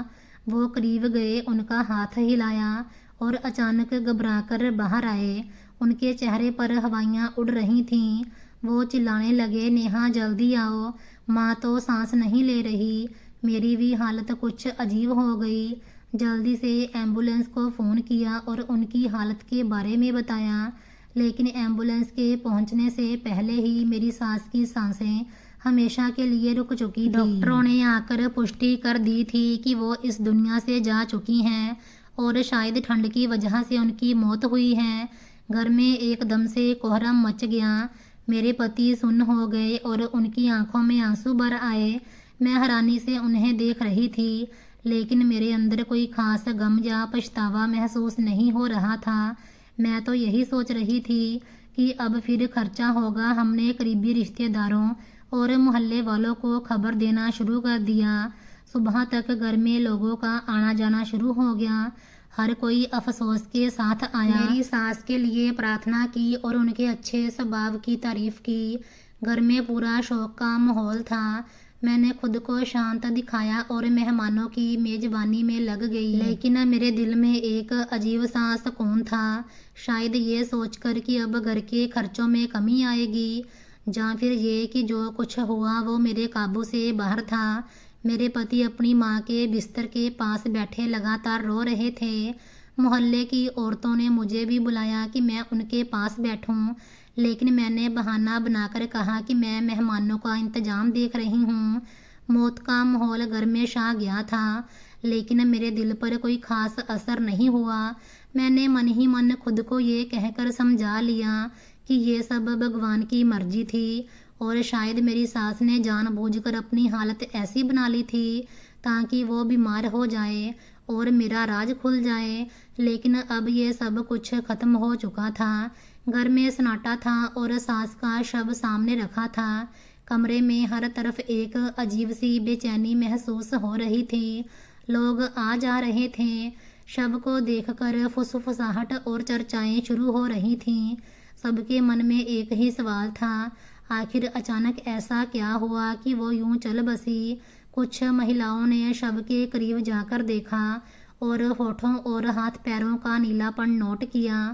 वो करीब गए, उनका हाथ हिलाया और अचानक घबराकर बाहर आए। उनके चेहरे पर हवाइयाँ उड़ रही थीं। वो चिल्लाने लगे, नेहा जल्दी आओ, माँ तो सांस नहीं ले रही। मेरी भी हालत कुछ अजीब हो गई। जल्दी से एम्बुलेंस को फ़ोन किया और उनकी हालत के बारे में बताया, लेकिन एम्बुलेंस के पहुंचने से पहले ही मेरी सास की सांसें हमेशा के लिए रुक चुकी थी। डॉक्टरों ने आकर पुष्टि कर दी थी कि वो इस दुनिया से जा चुकी हैं और शायद ठंड की वजह से उनकी मौत हुई है। घर में एकदम से कोहराम मच गया। मेरे पति सुन्न हो गए और उनकी आंखों में आंसू भर आए। मैं हैरानी से उन्हें देख रही थी, लेकिन मेरे अंदर कोई खास गम या पछतावा महसूस नहीं हो रहा था। मैं तो यही सोच रही थी कि अब फिर खर्चा होगा। हमने करीबी रिश्तेदारों और मोहल्ले वालों को खबर देना शुरू कर दिया। सुबह तक घर में लोगों का आना जाना शुरू हो गया। हर कोई अफसोस के साथ आया। मेरी सास के लिए प्रार्थना की और उनके अच्छे स्वभाव की तारीफ की। घर में पूरा शोक का माहौल था। मैंने खुद को शांत दिखाया और मेहमानों की मेजबानी में लग गई, लेकिन मेरे दिल में एक अजीब सा सुकून था। शायद ये सोचकर कि अब घर के खर्चों में कमी आएगी, या फिर ये कि जो कुछ हुआ वो मेरे काबू से बाहर था। मेरे पति अपनी माँ के बिस्तर के पास बैठे लगातार रो रहे थे। मोहल्ले की औरतों ने मुझे भी बुलाया कि मैं उनके पास बैठूं, लेकिन मैंने बहाना बनाकर कहा कि मैं मेहमानों का इंतजाम देख रही हूँ। मौत का माहौल घर में छा गया था, लेकिन मेरे दिल पर कोई खास असर नहीं हुआ। मैंने मन ही मन खुद को ये कहकर समझा लिया कि ये सब भगवान की मर्जी थी और शायद मेरी सास ने जानबूझकर अपनी हालत ऐसी बना ली थी ताकि वो बीमार हो जाए और मेरा राज खुल जाए। लेकिन अब ये सब कुछ खत्म हो चुका था। घर में सन्नाटा था और सास का शव सामने रखा था। कमरे में हर तरफ एक अजीब सी बेचैनी महसूस हो रही थी। लोग आ जा रहे थे। शव को देखकर फुसफुसाहट और चर्चाएं शुरू हो रही थीं। सबके मन में एक ही सवाल था, आखिर अचानक ऐसा क्या हुआ कि वो यूं चल बसी। कुछ महिलाओं ने शव के करीब जाकर देखा और होठों और हाथ पैरों का नीलापन नोट किया।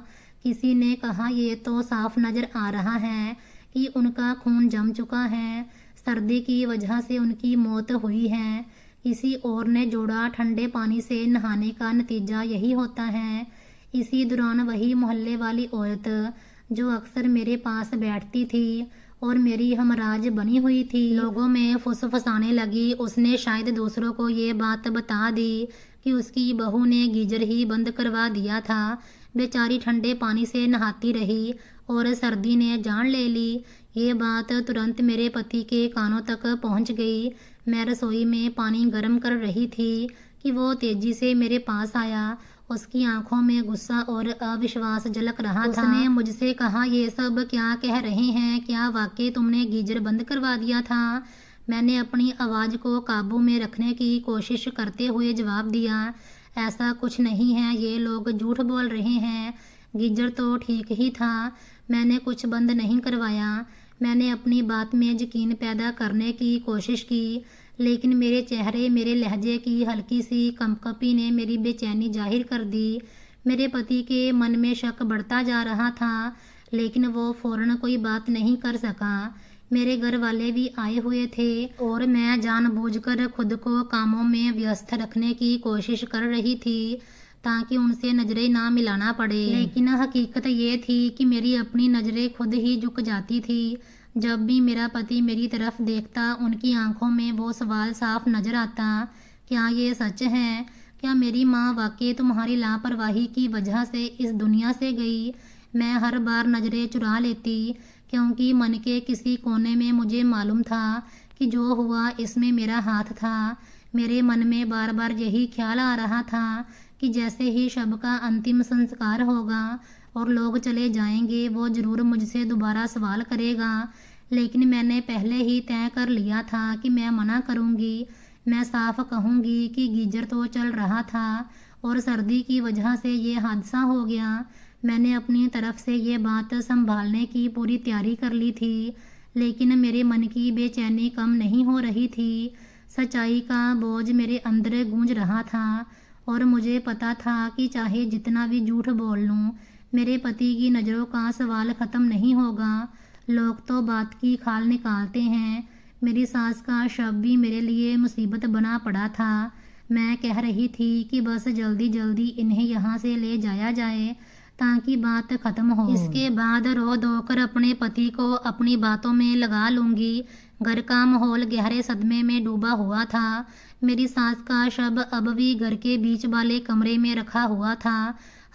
किसी ने कहा, ये तो साफ नजर आ रहा है कि उनका खून जम चुका है, सर्दी की वजह से उनकी मौत हुई है। किसी और ने जोड़ा, ठंडे पानी से नहाने का नतीजा यही होता है। इसी दौरान वही मोहल्ले वाली औरत जो अक्सर मेरे पास बैठती थी और मेरी हमराज बनी हुई थी, लोगों में फुसफुसाने लगी। उसने शायद दूसरों को ये बात बता दी कि उसकी बहू ने गीजर ही बंद करवा दिया था। बेचारी ठंडे पानी से नहाती रही और सर्दी ने जान ले ली। ये बात तुरंत मेरे पति के कानों तक पहुंच गई। मैं रसोई में पानी गर्म कर रही थी कि वो तेजी से मेरे पास आया। उसकी आंखों में गुस्सा और अविश्वास झलक रहा था। उसने मुझसे कहा, ये सब क्या कह रहे हैं? क्या वाकई तुमने गीजर बंद करवा दिया था? मैंने अपनी आवाज़ को काबू में रखने की कोशिश करते हुए जवाब दिया, ऐसा कुछ नहीं है, ये लोग झूठ बोल रहे हैं। गीजर तो ठीक ही था, मैंने कुछ बंद नहीं करवाया। मैंने अपनी बात में यकीन पैदा करने की कोशिश की, लेकिन मेरे चेहरे, मेरे लहजे की हल्की सी कंपकपी ने मेरी बेचैनी जाहिर कर दी। मेरे पति के मन में शक बढ़ता जा रहा था, लेकिन वो फौरन कोई बात नहीं कर सका। मेरे घर वाले भी आए हुए थे और मैं जानबूझकर खुद को कामों में व्यस्त रखने की कोशिश कर रही थी ताकि उनसे नजरें ना मिलाना पड़े। लेकिन हकीकत ये थी कि मेरी अपनी नजरें खुद ही झुक जाती थी। जब भी मेरा पति मेरी तरफ देखता, उनकी आंखों में वो सवाल साफ नजर आता, क्या ये सच है? क्या मेरी माँ वाकई तुम्हारी लापरवाही की वजह से इस दुनिया से गई? मैं हर बार नजरें चुरा लेती, क्योंकि मन के किसी कोने में मुझे मालूम था कि जो हुआ इसमें मेरा हाथ था। मेरे मन में बार बार यही ख्याल आ रहा था कि जैसे ही शव का अंतिम संस्कार होगा और लोग चले जाएंगे, वो ज़रूर मुझसे दोबारा सवाल करेगा। लेकिन मैंने पहले ही तय कर लिया था कि मैं मना करूंगी। मैं साफ कहूंगी कि गीजर तो चल रहा था और सर्दी की वजह से ये हादसा हो गया। मैंने अपनी तरफ से ये बात संभालने की पूरी तैयारी कर ली थी, लेकिन मेरे मन की बेचैनी कम नहीं हो रही थी। सच्चाई का बोझ मेरे अंदर गूंज रहा था और मुझे पता था कि चाहे जितना भी झूठ बोल लूं, मेरे पति की नज़रों का सवाल ख़त्म नहीं होगा। लोग तो बात की खाल निकालते हैं। मेरी सास का शव भी मेरे लिए मुसीबत बना पड़ा था। मैं कह रही थी कि बस जल्दी जल्दी इन्हें यहाँ से ले जाया जाए ताकि बात खत्म हो। इसके बाद रो धो कर अपने पति को अपनी बातों में लगा लूंगी। घर का माहौल गहरे सदमे में डूबा हुआ था। मेरी सास का शव अब भी घर के बीच वाले कमरे में रखा हुआ था।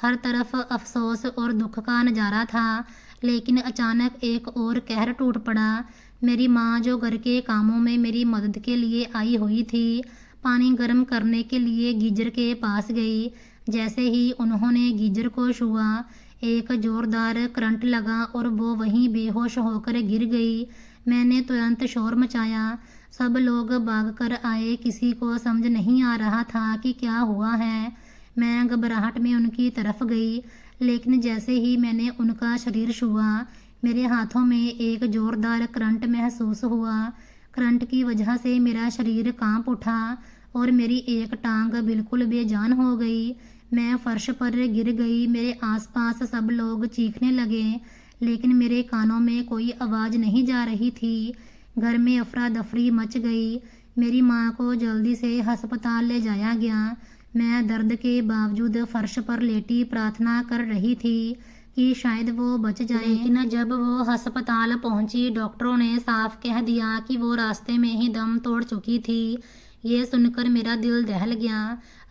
हर तरफ अफसोस और दुख का नज़ारा था। लेकिन अचानक एक और कहर टूट पड़ा। मेरी माँ जो घर के कामों में मेरी मदद के लिए आई हुई थी, पानी गर्म करने के लिए गीजर के पास गई। जैसे ही उन्होंने गीजर को छुआ, एक जोरदार करंट लगा और वो वहीं बेहोश होकर गिर गई। मैंने तुरंत शोर मचाया। सब लोग भागकर आए। किसी को समझ नहीं आ रहा था कि क्या हुआ है। मैं घबराहट में उनकी तरफ गई, लेकिन जैसे ही मैंने उनका शरीर छुआ, मेरे हाथों में एक जोरदार करंट महसूस हुआ। करंट की वजह से मेरा शरीर कांप उठा और मेरी एक टांग बिल्कुल बेजान हो गई। मैं फर्श पर गिर गई। मेरे आसपास सब लोग चीखने लगे, लेकिन मेरे कानों में कोई आवाज़ नहीं जा रही थी। घर में अफरा दफरी मच गई। मेरी माँ को जल्दी से अस्पताल ले जाया गया। मैं दर्द के बावजूद फर्श पर लेटी प्रार्थना कर रही थी कि शायद वो बच जाए। लेकिन जब वो अस्पताल पहुंची, डॉक्टरों ने साफ कह दिया कि वो रास्ते में ही दम तोड़ चुकी थी। ये सुनकर मेरा दिल दहल गया।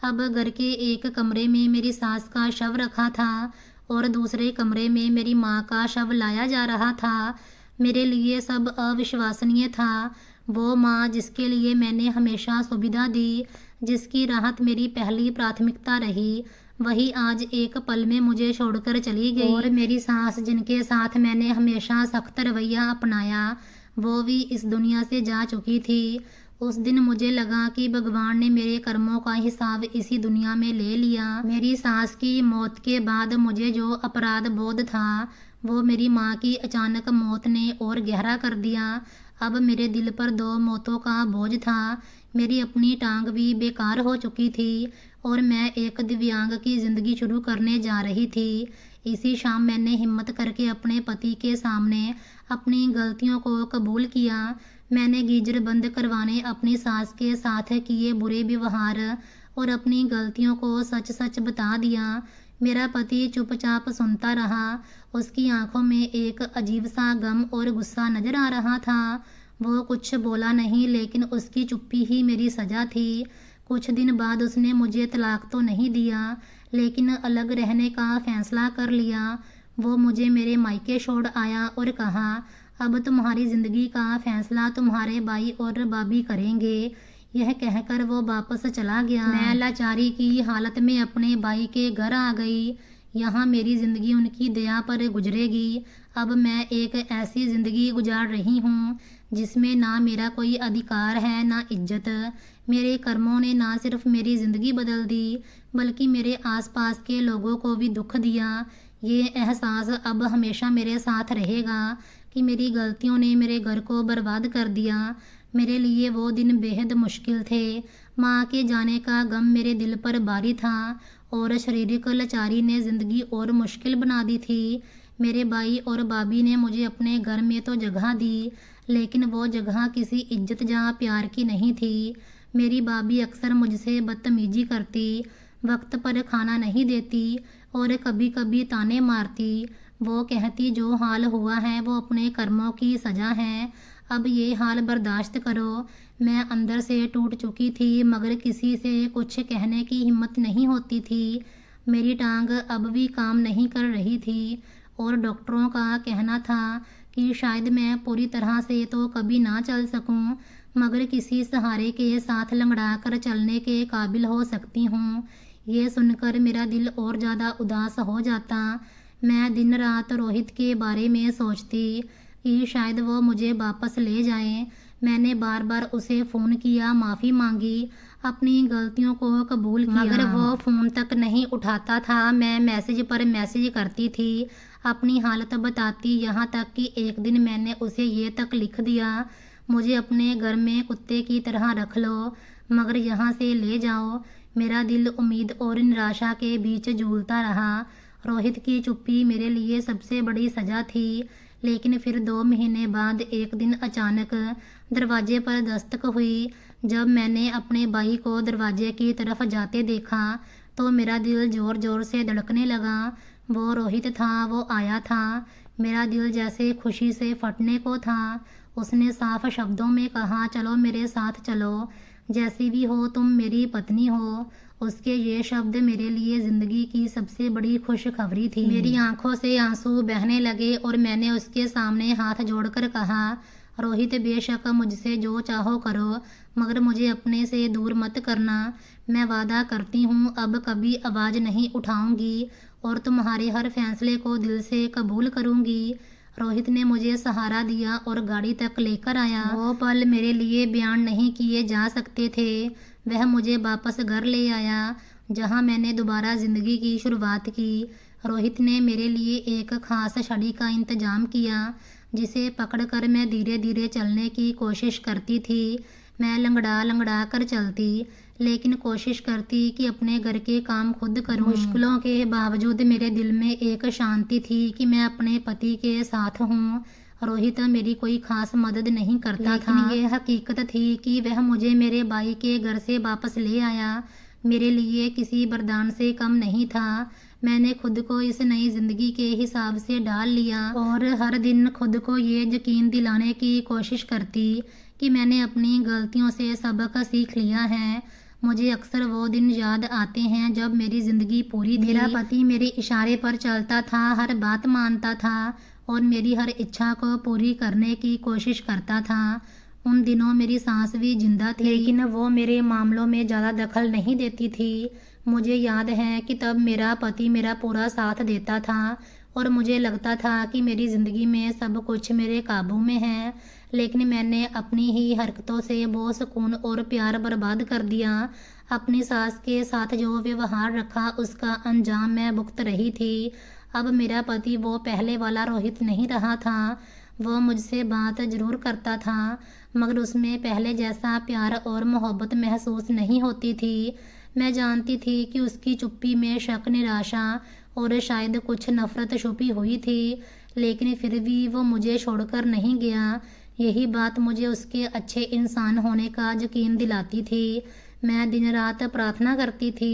अब घर के एक कमरे में मेरी सास का शव रखा था और दूसरे कमरे में मेरी माँ का शव लाया जा रहा था। मेरे लिए सब अविश्वसनीय था। वो माँ जिसके लिए मैंने हमेशा सुविधा दी, जिसकी राहत मेरी पहली प्राथमिकता रही, वही आज एक पल में मुझे छोड़कर चली गई। और मेरी सास जिनके साथ मैंने हमेशा सख्त रवैया अपनाया, वो भी इस दुनिया से जा चुकी थी। उस दिन मुझे लगा कि भगवान ने मेरे कर्मों का हिसाब इसी दुनिया में ले लिया। मेरी सास की मौत के बाद मुझे जो अपराध बोध था, वो मेरी माँ की अचानक मौत ने और गहरा कर दिया। अब मेरे दिल पर 2 मौतों का बोझ था। मेरी अपनी टांग भी बेकार हो चुकी थी और मैं एक दिव्यांग की ज़िंदगी शुरू करने जा रही थी। इसी शाम मैंने हिम्मत करके अपने पति के सामने अपनी गलतियों को कबूल किया। मैंने गीजर बंद करवाने, अपनी सास के साथ किए बुरे व्यवहार और अपनी गलतियों को सच सच बता दिया। मेरा पति चुपचाप सुनता रहा। उसकी आंखों में एक अजीब सा गम और गुस्सा नजर आ रहा था। वो कुछ बोला नहीं, लेकिन उसकी चुप्पी ही मेरी सजा थी। कुछ दिन बाद उसने मुझे तलाक तो नहीं दिया, लेकिन अलग रहने का फैसला कर लिया। वो मुझे मेरे मायके छोड़ आया और कहा, अब तुम्हारी ज़िंदगी का फैसला तुम्हारे भाई और भाभी करेंगे। यह कहकर वो वापस चला गया। मैं लाचारी की हालत में अपने भाई के घर आ गई। यहाँ मेरी ज़िंदगी उनकी दया पर गुजरेगी। अब मैं एक ऐसी ज़िंदगी गुजार रही हूँ जिसमें ना मेरा कोई अधिकार है, ना इज्जत। मेरे कर्मों ने ना सिर्फ मेरी ज़िंदगी बदल दी, बल्कि मेरे आसपास के लोगों को भी दुख दिया। ये एहसास अब हमेशा मेरे साथ रहेगा कि मेरी गलतियों ने मेरे घर को बर्बाद कर दिया। मेरे लिए वो दिन बेहद मुश्किल थे। माँ के जाने का गम मेरे दिल पर भारी था और शारीरिक लाचारी ने ज़िंदगी और मुश्किल बना दी थी। मेरे भाई और भाभी ने मुझे अपने घर में तो जगह दी, लेकिन वो जगह किसी इज्जत या प्यार की नहीं थी। मेरी भाभी अक्सर मुझसे बदतमीजी करती, वक्त पर खाना नहीं देती और कभी कभी ताने मारती। वो कहती, जो हाल हुआ है वो अपने कर्मों की सज़ा है, अब ये हाल बर्दाश्त करो। मैं अंदर से टूट चुकी थी, मगर किसी से कुछ कहने की हिम्मत नहीं होती थी। मेरी टांग अब भी काम नहीं कर रही थी और डॉक्टरों का कहना था कि शायद मैं पूरी तरह से तो कभी ना चल सकूं, मगर किसी सहारे के साथ लंगड़ा कर चलने के काबिल हो सकती हूँ। ये सुनकर मेरा दिल और ज़्यादा उदास हो जाता। मैं दिन रात रोहित के बारे में सोचती कि शायद वो मुझे वापस ले जाए। मैंने बार बार उसे फ़ोन किया, माफ़ी मांगी, अपनी गलतियों को कबूल किया, मगर वो फ़ोन तक नहीं उठाता था। मैं मैसेज पर मैसेज करती थी, अपनी हालत बताती, यहाँ तक कि एक दिन मैंने उसे ये तक लिख दिया, मुझे अपने घर में कुत्ते की तरह रख लो, मगर यहाँ से ले जाओ। मेरा दिल उम्मीद और निराशा के बीच झूलता रहा। रोहित की चुप्पी मेरे लिए सबसे बड़ी सज़ा थी, लेकिन फिर 2 महीने बाद एक दिन अचानक दरवाजे पर दस्तक हुई। जब मैंने अपने भाई को दरवाजे की तरफ जाते देखा तो मेरा दिल ज़ोर ज़ोर से धड़कने लगा। वो रोहित था, वो आया था। मेरा दिल जैसे खुशी से फटने को था। उसने साफ शब्दों में कहा, चलो मेरे साथ चलो, जैसी भी हो तुम मेरी पत्नी हो। उसके ये शब्द मेरे लिए ज़िंदगी की सबसे बड़ी खुशखबरी थी। मेरी आंखों से आंसू बहने लगे और मैंने उसके सामने हाथ जोड़कर कहा, रोहित बेशक मुझसे जो चाहो करो, मगर मुझे अपने से दूर मत करना। मैं वादा करती हूँ अब कभी आवाज़ नहीं उठाऊंगी और तुम्हारे हर फैसले को दिल से कबूल करूंगी। रोहित ने मुझे सहारा दिया और गाड़ी तक लेकर आया। वो पल मेरे लिए बयान नहीं किए जा सकते थे। वह मुझे वापस घर ले आया जहाँ मैंने दोबारा ज़िंदगी की शुरुआत की। रोहित ने मेरे लिए एक खास छड़ी का इंतज़ाम किया जिसे पकड़कर मैं धीरे धीरे चलने की कोशिश करती थी। मैं लंगड़ा लंगड़ा कर चलती, लेकिन कोशिश करती कि अपने घर के काम खुद करूं। मुश्किलों के बावजूद मेरे दिल में एक शांति थी कि मैं अपने पति के साथ हूँ। रोहित मेरी कोई खास मदद नहीं करता था, लेकिन ये हकीकत थी कि वह मुझे मेरे भाई के घर से वापस ले आया। मेरे लिए किसी वरदान से कम नहीं था। मैंने खुद को इस नई जिंदगी के हिसाब से ढाल लिया और हर दिन खुद को ये यकीन दिलाने की कोशिश करती कि मैंने अपनी गलतियों से सबक सीख लिया है। मुझे अक्सर वो दिन याद आते हैं जब मेरी ज़िंदगी पूरी थी। मेरा पति मेरे इशारे पर चलता था, हर बात मानता था और मेरी हर इच्छा को पूरी करने की कोशिश करता था। उन दिनों मेरी सास भी जिंदा थी, लेकिन वो मेरे मामलों में ज़्यादा दखल नहीं देती थी। मुझे याद है कि तब मेरा पति मेरा पूरा साथ देता था और मुझे लगता था कि मेरी ज़िंदगी में सब कुछ मेरे काबू में है, लेकिन मैंने अपनी ही हरकतों से वो सुकून और प्यार बर्बाद कर दिया। अपनी सास के साथ जो व्यवहार रखा उसका अंजाम मैं भुगत रही थी। अब मेरा पति वो पहले वाला रोहित नहीं रहा था। वो मुझसे बात ज़रूर करता था, मगर उसमें पहले जैसा प्यार और मोहब्बत महसूस नहीं होती थी। मैं जानती थी कि उसकी चुप्पी में शक, निराशा और शायद कुछ नफरत छुपी हुई थी, लेकिन फिर भी वो मुझे छोड़कर नहीं गया। यही बात मुझे उसके अच्छे इंसान होने का यकीन दिलाती थी। मैं दिन रात प्रार्थना करती थी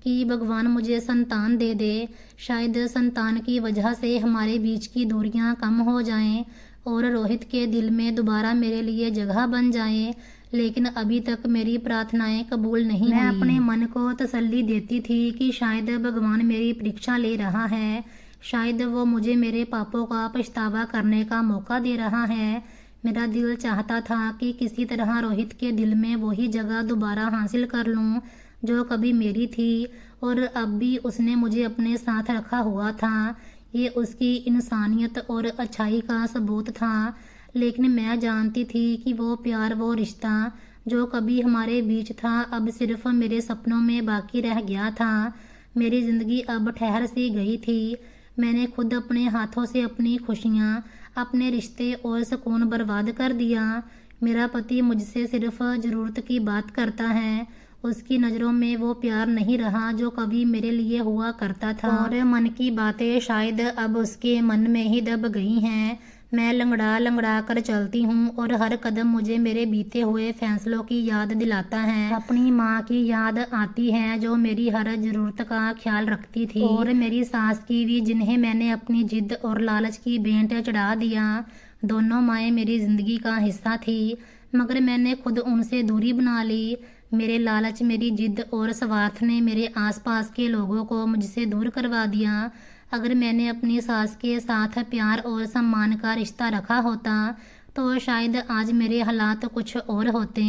कि भगवान मुझे संतान दे दे। शायद संतान की वजह से हमारे बीच की दूरियां कम हो जाएं और रोहित के दिल में दोबारा मेरे लिए जगह बन जाए, लेकिन अभी तक मेरी प्रार्थनाएं कबूल नहीं हुई। मैं अपने मन को तसल्ली देती थी कि शायद भगवान मेरी परीक्षा ले रहा है, शायद वो मुझे मेरे पापों का पछतावा करने का मौका दे रहा है। मेरा दिल चाहता था कि किसी तरह रोहित के दिल में वही जगह दोबारा हासिल कर लूं जो कभी मेरी थी, और अब भी उसने मुझे अपने साथ रखा हुआ था। ये उसकी इंसानियत और अच्छाई का सबूत था, लेकिन मैं जानती थी कि वो प्यार, वो रिश्ता जो कभी हमारे बीच था, अब सिर्फ मेरे सपनों में बाकी रह गया था। मेरी ज़िंदगी अब ठहर सी गई थी। मैंने खुद अपने हाथों से अपनी खुशियाँ, अपने रिश्ते और सुकून बर्बाद कर दिया। मेरा पति मुझसे सिर्फ ज़रूरत की बात करता है। उसकी नज़रों में वो प्यार नहीं रहा जो कभी मेरे लिए हुआ करता था, और मन की बातें शायद अब उसके मन में ही दब गई हैं। मैं लंगड़ा लंगड़ा कर चलती हूँ और हर कदम मुझे मेरे बीते हुए फैसलों की याद दिलाता है। अपनी माँ की याद आती है जो मेरी हर ज़रूरत का ख्याल रखती थी, और मेरी सास की भी, जिन्हें मैंने अपनी जिद और लालच की भेंट चढ़ा दिया। दोनों माएँ मेरी ज़िंदगी का हिस्सा थी, मगर मैंने खुद उनसे दूरी बना ली। मेरे लालच, मेरी जिद और स्वार्थ ने मेरे आसपास के लोगों को मुझसे दूर करवा दिया। अगर मैंने अपनी सास के साथ प्यार और सम्मान का रिश्ता रखा होता तो शायद आज मेरे हालात कुछ और होते।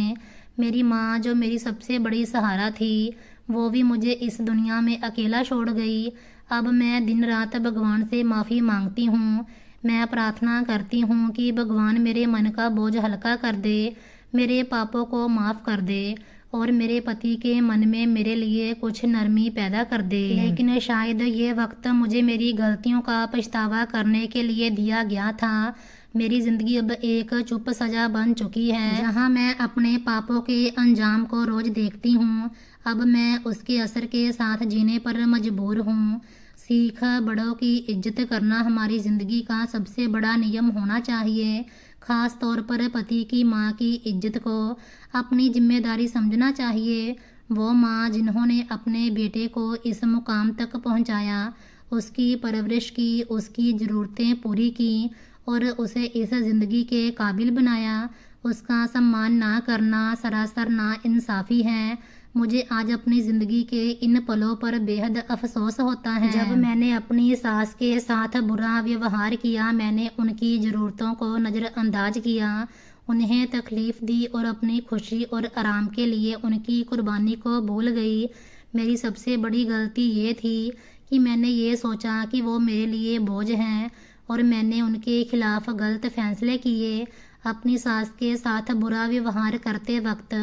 मेरी माँ, जो मेरी सबसे बड़ी सहारा थी, वो भी मुझे इस दुनिया में अकेला छोड़ गई। अब मैं दिन रात भगवान से माफ़ी मांगती हूँ। मैं प्रार्थना करती हूँ कि भगवान मेरे मन का बोझ हल्का कर दे, मेरे पापों को माफ़ कर दे और मेरे पति के मन में मेरे लिए कुछ नरमी पैदा कर दे। लेकिन शायद ये वक्त मुझे मेरी गलतियों का पछतावा करने के लिए दिया गया था। मेरी ज़िंदगी अब एक चुप सजा बन चुकी है, जहाँ मैं अपने पापों के अंजाम को रोज़ देखती हूँ। अब मैं उसके असर के साथ जीने पर मजबूर हूँ। सीख। बड़ों की इज्जत करना हमारी ज़िंदगी का सबसे बड़ा नियम होना चाहिए। ख़ास तौर पर पति की माँ की इज्जत को अपनी जिम्मेदारी समझना चाहिए। वो माँ जिन्होंने अपने बेटे को इस मुकाम तक पहुँचाया, उसकी परवरिश की, उसकी ज़रूरतें पूरी की और उसे इस ज़िंदगी के काबिल बनाया, उसका सम्मान ना करना सरासर नाइंसाफ़ी है। मुझे आज अपनी ज़िंदगी के इन पलों पर बेहद अफसोस होता है। जब मैंने अपनी सास के साथ बुरा व्यवहार किया, मैंने उनकी ज़रूरतों को नज़रअंदाज किया, उन्हें तकलीफ़ दी और अपनी खुशी और आराम के लिए उनकी कुर्बानी को भूल गई। मेरी सबसे बड़ी गलती ये थी कि मैंने ये सोचा कि वो मेरे लिए बोझ हैं और मैंने उनके खिलाफ़ गलत फैसले किए। अपनी सास के साथ बुरा व्यवहार करते वक्त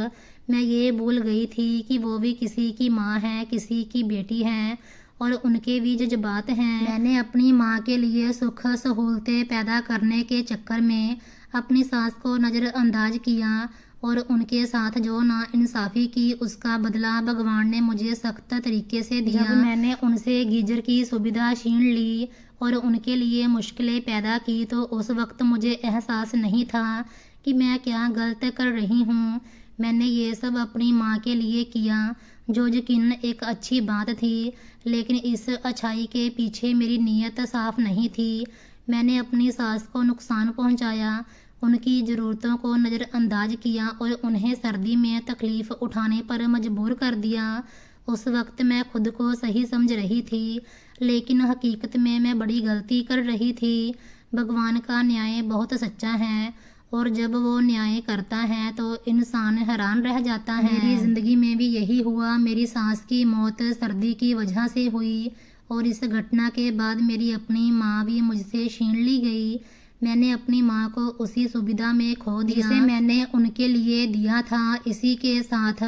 मैं ये भूल गई थी कि वो भी किसी की माँ है, किसी की बेटी हैं और उनके भी जज्बात हैं। मैंने अपनी माँ के लिए सुख सहूलतें पैदा करने के चक्कर में अपनी सास को नज़रअंदाज किया और उनके साथ जो नाइंसाफ़ी की, उसका बदला भगवान ने मुझे सख्त तरीके से दिया। जब मैंने उनसे गीजर की सुविधा छीन ली और उनके लिए मुश्किलें पैदा की, तो उस वक्त मुझे एहसास नहीं था कि मैं क्या गलत कर रही हूँ। मैंने ये सब अपनी माँ के लिए किया, जो यकीनन एक अच्छी बात थी, लेकिन इस अच्छाई के पीछे मेरी नीयत साफ नहीं थी। मैंने अपनी सास को नुकसान पहुँचाया, उनकी ज़रूरतों को नज़रअंदाज किया और उन्हें सर्दी में तकलीफ़ उठाने पर मजबूर कर दिया। उस वक्त मैं खुद को सही समझ रही थी, लेकिन हकीकत में मैं बड़ी गलती कर रही थी। भगवान का न्याय बहुत सच्चा है और जब वो न्याय करता है तो इंसान हैरान रह जाता है। मेरी ज़िंदगी में भी यही हुआ। मेरी सास की मौत सर्दी की वजह से हुई और इस घटना के बाद मेरी अपनी माँ भी मुझसे छीन ली गई। मैंने अपनी माँ को उसी सुविधा में खो दिया जिसे मैंने उनके लिए दिया था। इसी के साथ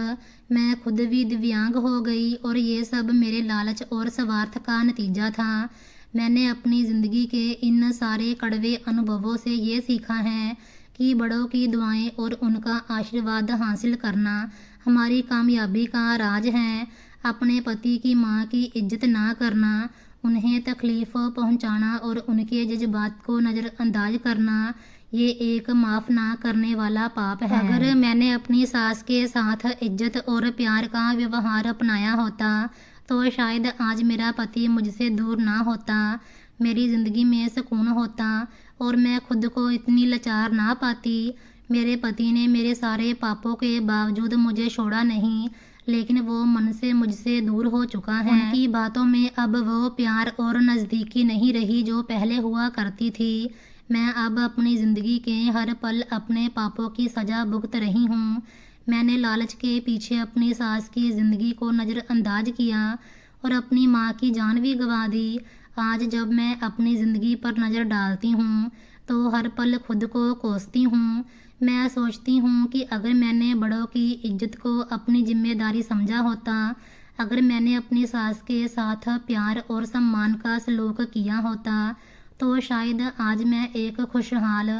मैं खुद भी दिव्यांग हो गई और ये सब मेरे लालच और स्वार्थ का नतीजा था। मैंने अपनी ज़िंदगी के इन सारे कड़वे अनुभवों से ये सीखा है कि बड़ों की दुआएं और उनका आशीर्वाद हासिल करना हमारी कामयाबी का राज है। अपने पति की माँ की इज्जत ना करना, उन्हें तकलीफ़ पहुंचाना और उनके जज्बात को नज़रअंदाज करना, ये एक माफ़ ना करने वाला पाप है। अगर मैंने अपनी सास के साथ इज्जत और प्यार का व्यवहार अपनाया होता तो शायद आज मेरा पति मुझसे दूर ना होता, मेरी ज़िंदगी में सुकून होता और मैं खुद को इतनी लाचार ना पाती। मेरे पति ने मेरे सारे पापों के बावजूद मुझे छोड़ा नहीं, लेकिन वो मन से मुझसे दूर हो चुका है। उनकी बातों में अब वो प्यार और नज़दीकी नहीं रही जो पहले हुआ करती थी। मैं अब अपनी ज़िंदगी के हर पल अपने पापों की सज़ा भुगत रही हूँ। मैंने लालच के पीछे अपनी सास की ज़िंदगी को नज़रअंदाज किया और अपनी माँ की जान भी गंवा दी। आज जब मैं अपनी ज़िंदगी पर नज़र डालती हूँ तो हर पल खुद को कोसती हूँ। मैं सोचती हूँ कि अगर मैंने बड़ों की इज्जत को अपनी जिम्मेदारी समझा होता, अगर मैंने अपनी सास के साथ प्यार और सम्मान का सलूक किया होता, तो शायद आज मैं एक खुशहाल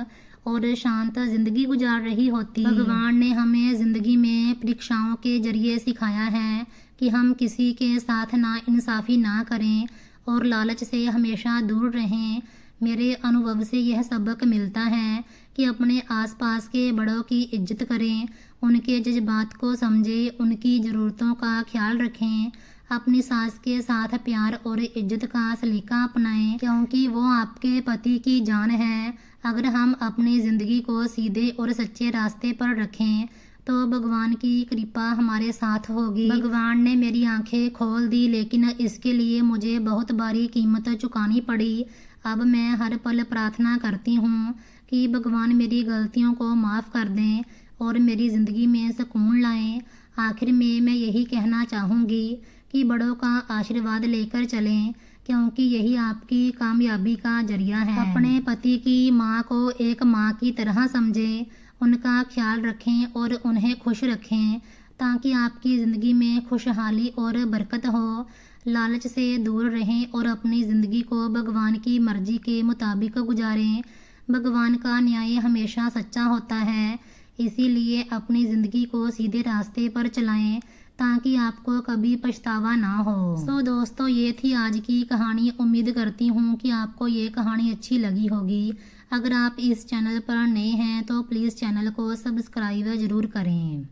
और शांत ज़िंदगी गुजार रही होती। भगवान ने हमें ज़िंदगी में परीक्षाओं के जरिए सिखाया है कि हम किसी के साथ नाइंसाफ़ी ना करें और लालच से हमेशा दूर रहें। मेरे अनुभव से यह सबक मिलता है कि अपने आसपास के बड़ों की इज्जत करें, उनके जज्बात को समझें, उनकी ज़रूरतों का ख्याल रखें। अपनी सास के साथ प्यार और इज्जत का सलीका अपनाएं, क्योंकि वो आपके पति की जान है। अगर हम अपनी ज़िंदगी को सीधे और सच्चे रास्ते पर रखें तो भगवान की कृपा हमारे साथ होगी। भगवान ने मेरी आंखें खोल दी, लेकिन इसके लिए मुझे बहुत भारी कीमत चुकानी पड़ी। अब मैं हर पल प्रार्थना करती हूँ कि भगवान मेरी गलतियों को माफ़ कर दें और मेरी ज़िंदगी में सुकून लाएं। आखिर में मैं यही कहना चाहूँगी कि बड़ों का आशीर्वाद लेकर चलें, क्योंकि यही आपकी कामयाबी का जरिया है। अपने पति की माँ को एक माँ की तरह समझें, उनका ख्याल रखें और उन्हें खुश रखें, ताकि आपकी ज़िंदगी में खुशहाली और बरकत हो। लालच से दूर रहें और अपनी ज़िंदगी को भगवान की मर्जी के मुताबिक गुजारें। भगवान का न्याय हमेशा सच्चा होता है, इसीलिए अपनी ज़िंदगी को सीधे रास्ते पर चलाएं ताकि आपको कभी पछतावा ना हो। सो दोस्तों, ये थी आज की कहानी। उम्मीद करती हूँ कि आपको ये कहानी अच्छी लगी होगी। अगर आप इस चैनल पर नए हैं तो प्लीज़ चैनल को सब्सक्राइब ज़रूर करें।